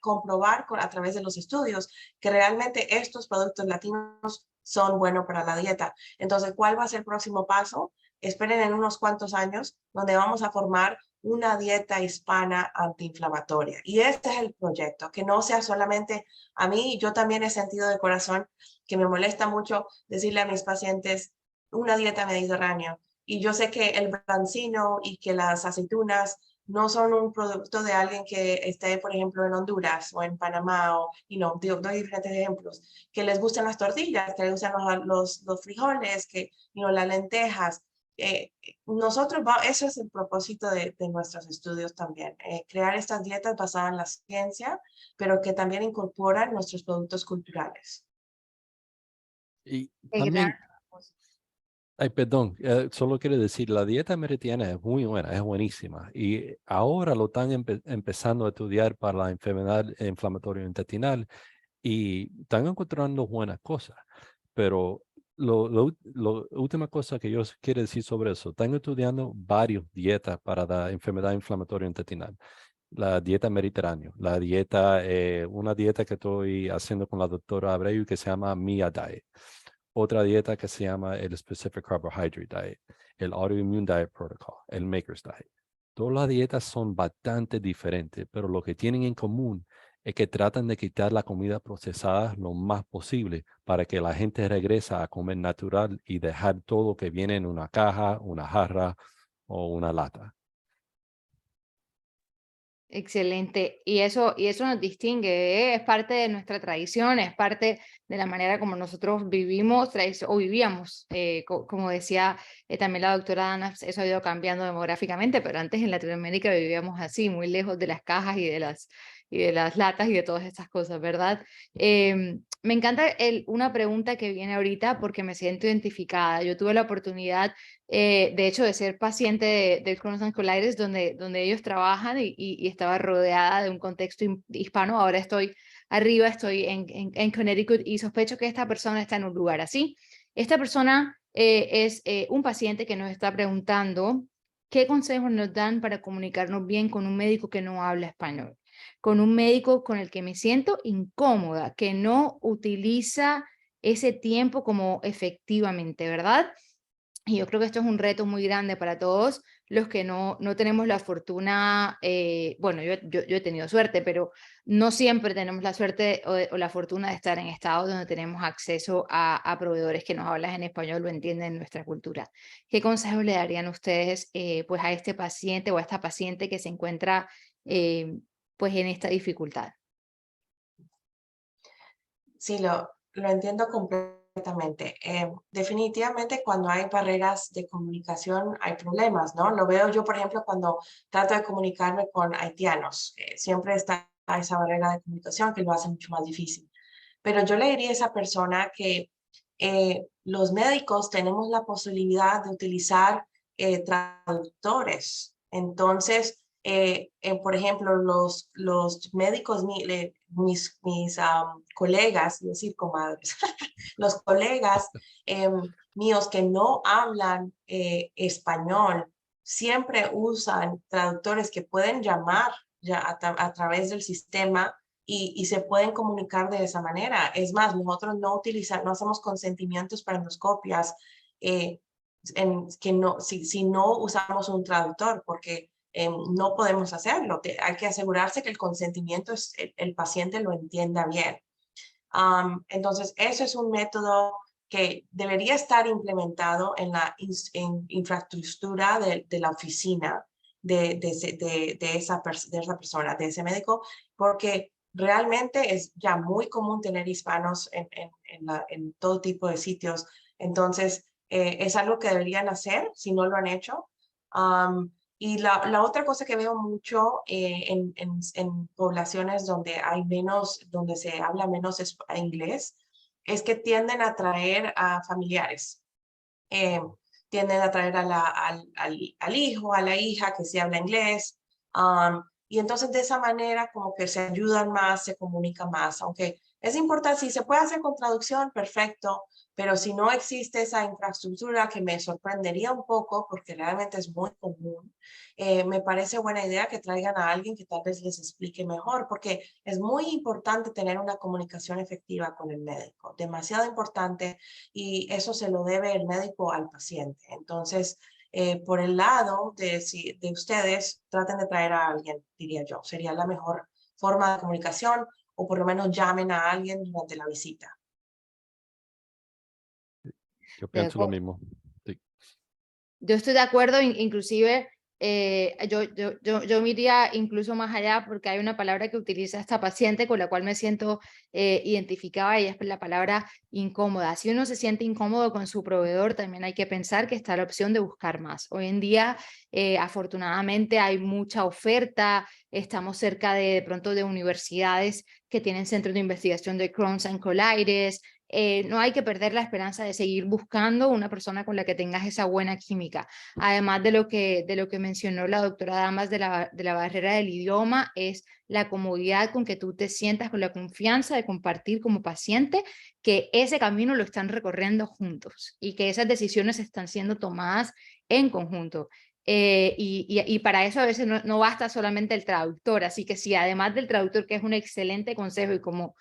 comprobar a través de los estudios que realmente estos productos latinos son buenos para la dieta. Entonces, ¿cuál va a ser el próximo paso? Esperen en unos cuantos años donde vamos a formar una dieta hispana antiinflamatoria. Y este es el proyecto, que no sea solamente a mí, yo también he sentido de corazón que me molesta mucho decirle a mis pacientes una dieta mediterránea. Y yo sé que el brancino y que las aceitunas no son un producto de alguien que esté, por ejemplo, en Honduras o en Panamá, o, doy diferentes ejemplos, que les gustan las tortillas, que les gustan los frijoles, que, las lentejas. Eso es el propósito de nuestros estudios también, crear estas dietas basadas en la ciencia, pero que también incorporan nuestros productos culturales. Y Qué gran. también, ay, perdón, solo quiero decir, la dieta meridiana es muy buena, es buenísima. Y ahora lo están empezando a estudiar para la enfermedad inflamatoria intestinal. y están encontrando buenas cosas, pero la última cosa que yo quiero decir sobre eso, están estudiando varias dietas para la enfermedad inflamatoria intestinal. La dieta mediterránea, la dieta, una dieta que estoy haciendo con la doctora Abreu que se llama MIA Diet. Otra dieta que se llama el Specific Carbohydrate Diet, el Autoimmune Diet Protocol, el Maker's Diet. Todas las dietas son bastante diferentes, pero lo que tienen en común es que tratan de quitar la comida procesada lo más posible para que la gente regrese a comer natural y dejar todo que viene en una caja, una jarra o una lata. Excelente. Y eso nos distingue, ¿eh? Es parte de nuestra tradición, es parte de la manera como nosotros vivimos o vivíamos. Como decía también la doctora Ana, eso ha ido cambiando demográficamente, pero antes en Latinoamérica vivíamos así, muy lejos de las cajas y de las latas y de todas estas cosas, ¿verdad? Me encanta una pregunta que viene ahorita porque me siento identificada. Yo tuve la oportunidad de hecho, de ser paciente del Crohn's and Colitis, donde ellos trabajan y estaba rodeada de un contexto hispano. Ahora estoy en Connecticut y sospecho que esta persona está en un lugar así. Esta persona es un paciente que nos está preguntando qué consejos nos dan para comunicarnos bien con un médico que no habla español, con un médico con el que me siento incómoda, que no utiliza ese tiempo como efectivamente, ¿verdad? Y yo creo que esto es un reto muy grande para todos los que no tenemos la fortuna, bueno, yo he tenido suerte, pero no siempre tenemos la suerte o la fortuna de estar en estados donde tenemos acceso a proveedores que nos hablan en español o entienden nuestra cultura. ¿Qué consejos le darían ustedes pues a este paciente o a esta paciente que se encuentra pues en esta dificultad? Sí, lo entiendo completamente. Definitivamente cuando hay barreras de comunicación hay problemas, ¿no? Lo veo yo, por ejemplo, cuando trato de comunicarme con haitianos. Siempre está esa barrera de comunicación que lo hace mucho más difícil. Pero yo le diría a esa persona que los médicos tenemos la posibilidad de utilizar traductores. Entonces, por ejemplo, los médicos, mis colegas, es decir, comadres, los colegas míos que no hablan español, siempre usan traductores que pueden llamar ya a través del sistema y se pueden comunicar de esa manera. Es más, nosotros no hacemos consentimientos para endoscopias si no usamos un traductor, porque no podemos hacerlo. Hay que asegurarse que el consentimiento el paciente lo entienda bien. Entonces, eso es un método que debería estar implementado en la infraestructura de la oficina de esa persona, de ese médico, porque realmente es ya muy común tener hispanos en todo tipo de sitios. Entonces, es algo que deberían hacer si no lo han hecho. Y la otra cosa que veo mucho en poblaciones donde donde se habla menos inglés, es que tienden a traer a familiares. Tienden a traer al hijo, a la hija que sí habla inglés. Y entonces de esa manera como que se ayudan más, se comunican más, aunque es importante, si se puede hacer con traducción, perfecto, pero si no existe esa infraestructura, que me sorprendería un poco porque realmente es muy común, me parece buena idea que traigan a alguien que tal vez les explique mejor, porque es muy importante tener una comunicación efectiva con el médico, demasiado importante, y eso se lo debe el médico al paciente. Entonces, por el lado de ustedes, traten de traer a alguien, diría yo, sería la mejor forma de comunicación, o por lo menos llamen a alguien durante la visita. Yo pienso lo mismo. Sí. Yo estoy de acuerdo, inclusive yo me iría incluso más allá porque hay una palabra que utiliza esta paciente con la cual me siento identificada, y es la palabra incómoda. Si uno se siente incómodo con su proveedor, también hay que pensar que está la opción de buscar más. Hoy en día, afortunadamente, hay mucha oferta, estamos cerca de pronto de universidades que tienen centros de investigación de Crohn's and Colitis, no hay que perder la esperanza de seguir buscando una persona con la que tengas esa buena química. Además de lo que mencionó la doctora Damas de la barrera del idioma, es la comodidad con que tú te sientas, con la confianza de compartir como paciente, que ese camino lo están recorriendo juntos y que esas decisiones están siendo tomadas en conjunto. Y para eso a veces no basta solamente el traductor, así que sí, además del traductor, que es un excelente consejo y como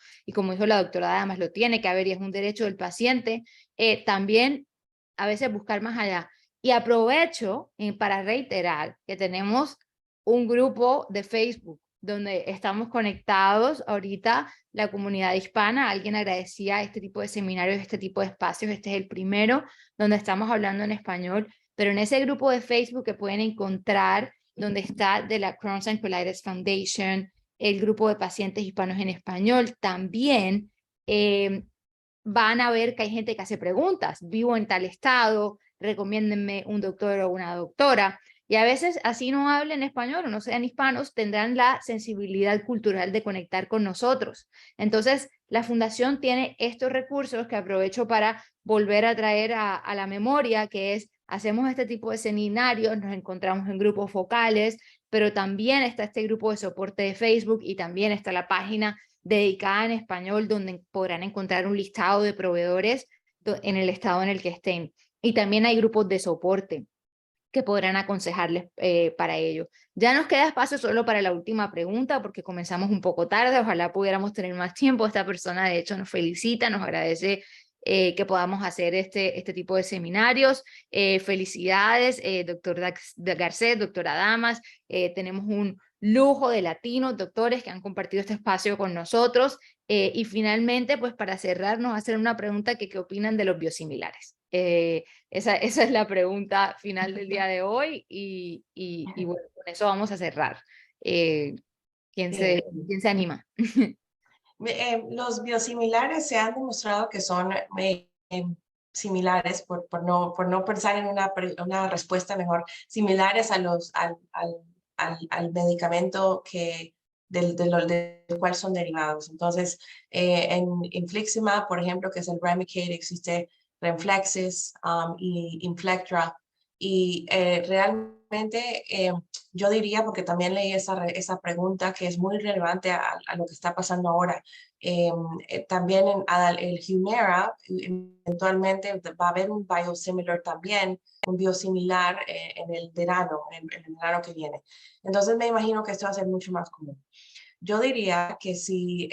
dijo la doctora Damas, lo tiene que haber y es un derecho del paciente, también a veces buscar más allá. Y aprovecho para reiterar que tenemos un grupo de Facebook donde estamos conectados ahorita, la comunidad hispana. Alguien agradecía este tipo de seminarios, este tipo de espacios. Este es el primero donde estamos hablando en español, pero en ese grupo de Facebook que pueden encontrar, donde está de la Crohn's and Colitis Foundation, el grupo de pacientes hispanos en español, también van a ver que hay gente que hace preguntas. Vivo en tal estado, recomiéndenme un doctor o una doctora. Y a veces, así no hablen español o no sean hispanos, tendrán la sensibilidad cultural de conectar con nosotros. Entonces, la Fundación tiene estos recursos que aprovecho para volver a traer a la memoria, que es, hacemos este tipo de seminarios, nos encontramos en grupos focales, pero también está este grupo de soporte de Facebook y también está la página dedicada en español, donde podrán encontrar un listado de proveedores en el estado en el que estén. Y también hay grupos de soporte que podrán aconsejarles para ello. Ya nos queda espacio solo para la última pregunta, porque comenzamos un poco tarde, ojalá pudiéramos tener más tiempo. Esta persona de hecho nos felicita, nos agradece que podamos hacer este tipo de seminarios. Felicidades, doctor Garcés, doctora Damas. Tenemos un lujo de latinos, doctores que han compartido este espacio con nosotros. Y finalmente, pues para cerrar, nos hacen una pregunta que ¿qué opinan de los biosimilares? Esa es la pregunta final del día de hoy y bueno, con eso vamos a cerrar. ¿Quién se anima? Los biosimilares se han demostrado que son similares, por no pensar en una respuesta mejor, similares a al medicamento del cual son derivados. Entonces, en Infliximab, por ejemplo, que es el Remicade, existe Renflexis y Inflectra. Y realmente yo diría, porque también leí esa pregunta que es muy relevante a lo que está pasando ahora. También el Humira, eventualmente va a haber un biosimilar también, un biosimilar en el verano, en el verano que viene. Entonces me imagino que esto va a ser mucho más común. Yo diría que si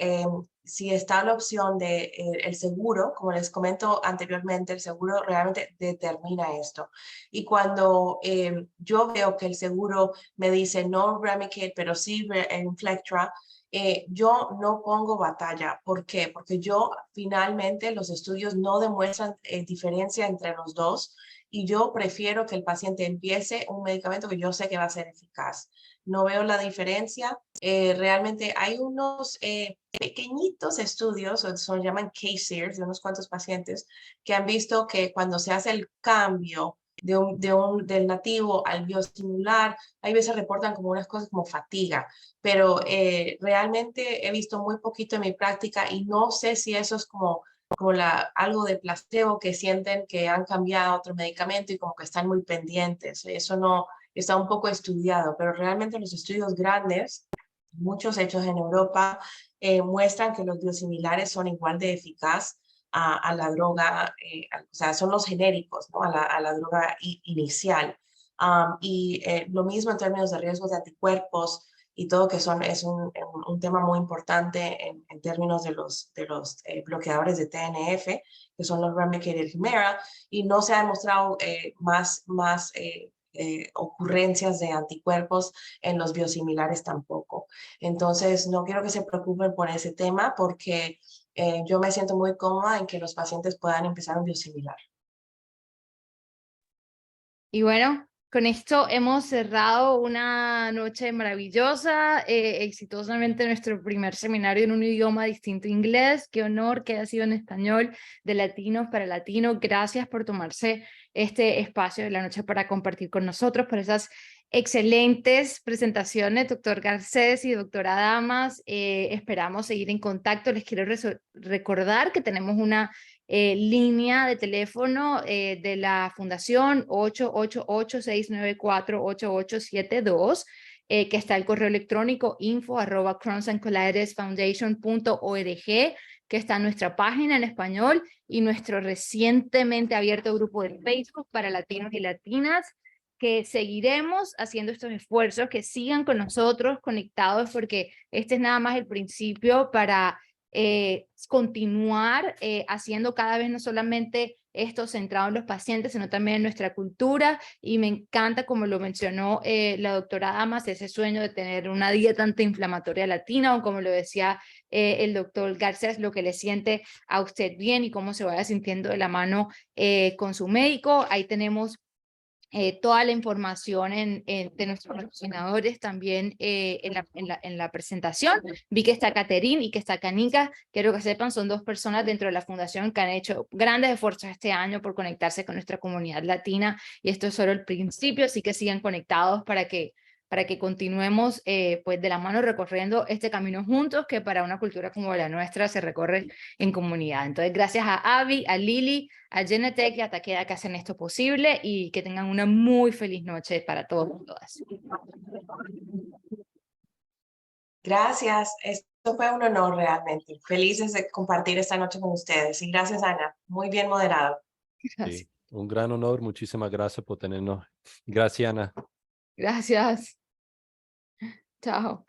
está la opción de el seguro, como les comento anteriormente, el seguro realmente determina esto. Y cuando yo veo que el seguro me dice no Remicade, pero sí Inflectra, yo no pongo batalla. ¿Por qué? Porque yo finalmente los estudios no demuestran diferencia entre los dos y yo prefiero que el paciente empiece un medicamento que yo sé que va a ser eficaz. No veo la diferencia. Realmente hay unos pequeñitos estudios, se llaman case series, de unos cuantos pacientes, que han visto que cuando se hace el cambio del nativo al biosimilar, hay veces reportan como unas cosas como fatiga, pero realmente he visto muy poquito en mi práctica y no sé si eso es como algo de placebo, que sienten que han cambiado otro medicamento y como que están muy pendientes. Eso no está un poco estudiado, pero realmente los estudios grandes, muchos hechos en Europa, muestran que los biosimilares son igual de eficaz a la droga, o sea, son los genéricos, ¿no? A la droga inicial. Lo mismo en términos de riesgos de anticuerpos y todo, que es un tema muy importante en términos de los bloqueadores de TNF, que son los Remicade y el Humira, y no se ha demostrado más ocurrencias de anticuerpos en los biosimilares tampoco. Entonces, no quiero que se preocupen por ese tema, porque yo me siento muy cómoda en que los pacientes puedan empezar un biosimilar. Y bueno, con esto hemos cerrado una noche maravillosa, exitosamente nuestro primer seminario en un idioma distinto a inglés. Qué honor que haya sido en español, de latinos para latinos. Gracias por tomarse este espacio de la noche para compartir con nosotros, por esas Excelentes presentaciones, doctor Garcés y doctora Damas. Esperamos seguir en contacto. Les quiero recordar que tenemos una línea de teléfono de la Fundación 888-694-8872, que está el correo electrónico info@crohnsandcolitisfoundation.org, que está en nuestra página en español y nuestro recientemente abierto grupo de Facebook para latinos y latinas, que seguiremos haciendo estos esfuerzos, que sigan con nosotros conectados, porque este es nada más el principio para continuar haciendo cada vez no solamente esto centrado en los pacientes, sino también en nuestra cultura. Y me encanta, como lo mencionó la doctora Damas, ese sueño de tener una dieta antiinflamatoria latina, o como lo decía el doctor Garcés, lo que le siente a usted bien y cómo se vaya sintiendo de la mano con su médico. Ahí tenemos toda la información de nuestros patrocinadores también en la presentación. Vi que está Caterine y que está Kanika. Quiero que sepan, son dos personas dentro de la fundación que han hecho grandes esfuerzos este año por conectarse con nuestra comunidad latina, y esto es solo el principio, así que sigan conectados para que continuemos pues de la mano recorriendo este camino juntos, que para una cultura como la nuestra se recorre en comunidad. Entonces, gracias a Abby, a Lili, a Genetec y a Takeda que hacen esto posible, y que tengan una muy feliz noche para todos y todas. Gracias. Esto fue un honor realmente. Felices de compartir esta noche con ustedes. Y gracias, Ana. Muy bien moderado. Gracias. Sí, un gran honor. Muchísimas gracias por tenernos. Gracias, Ana. Gracias. Chao.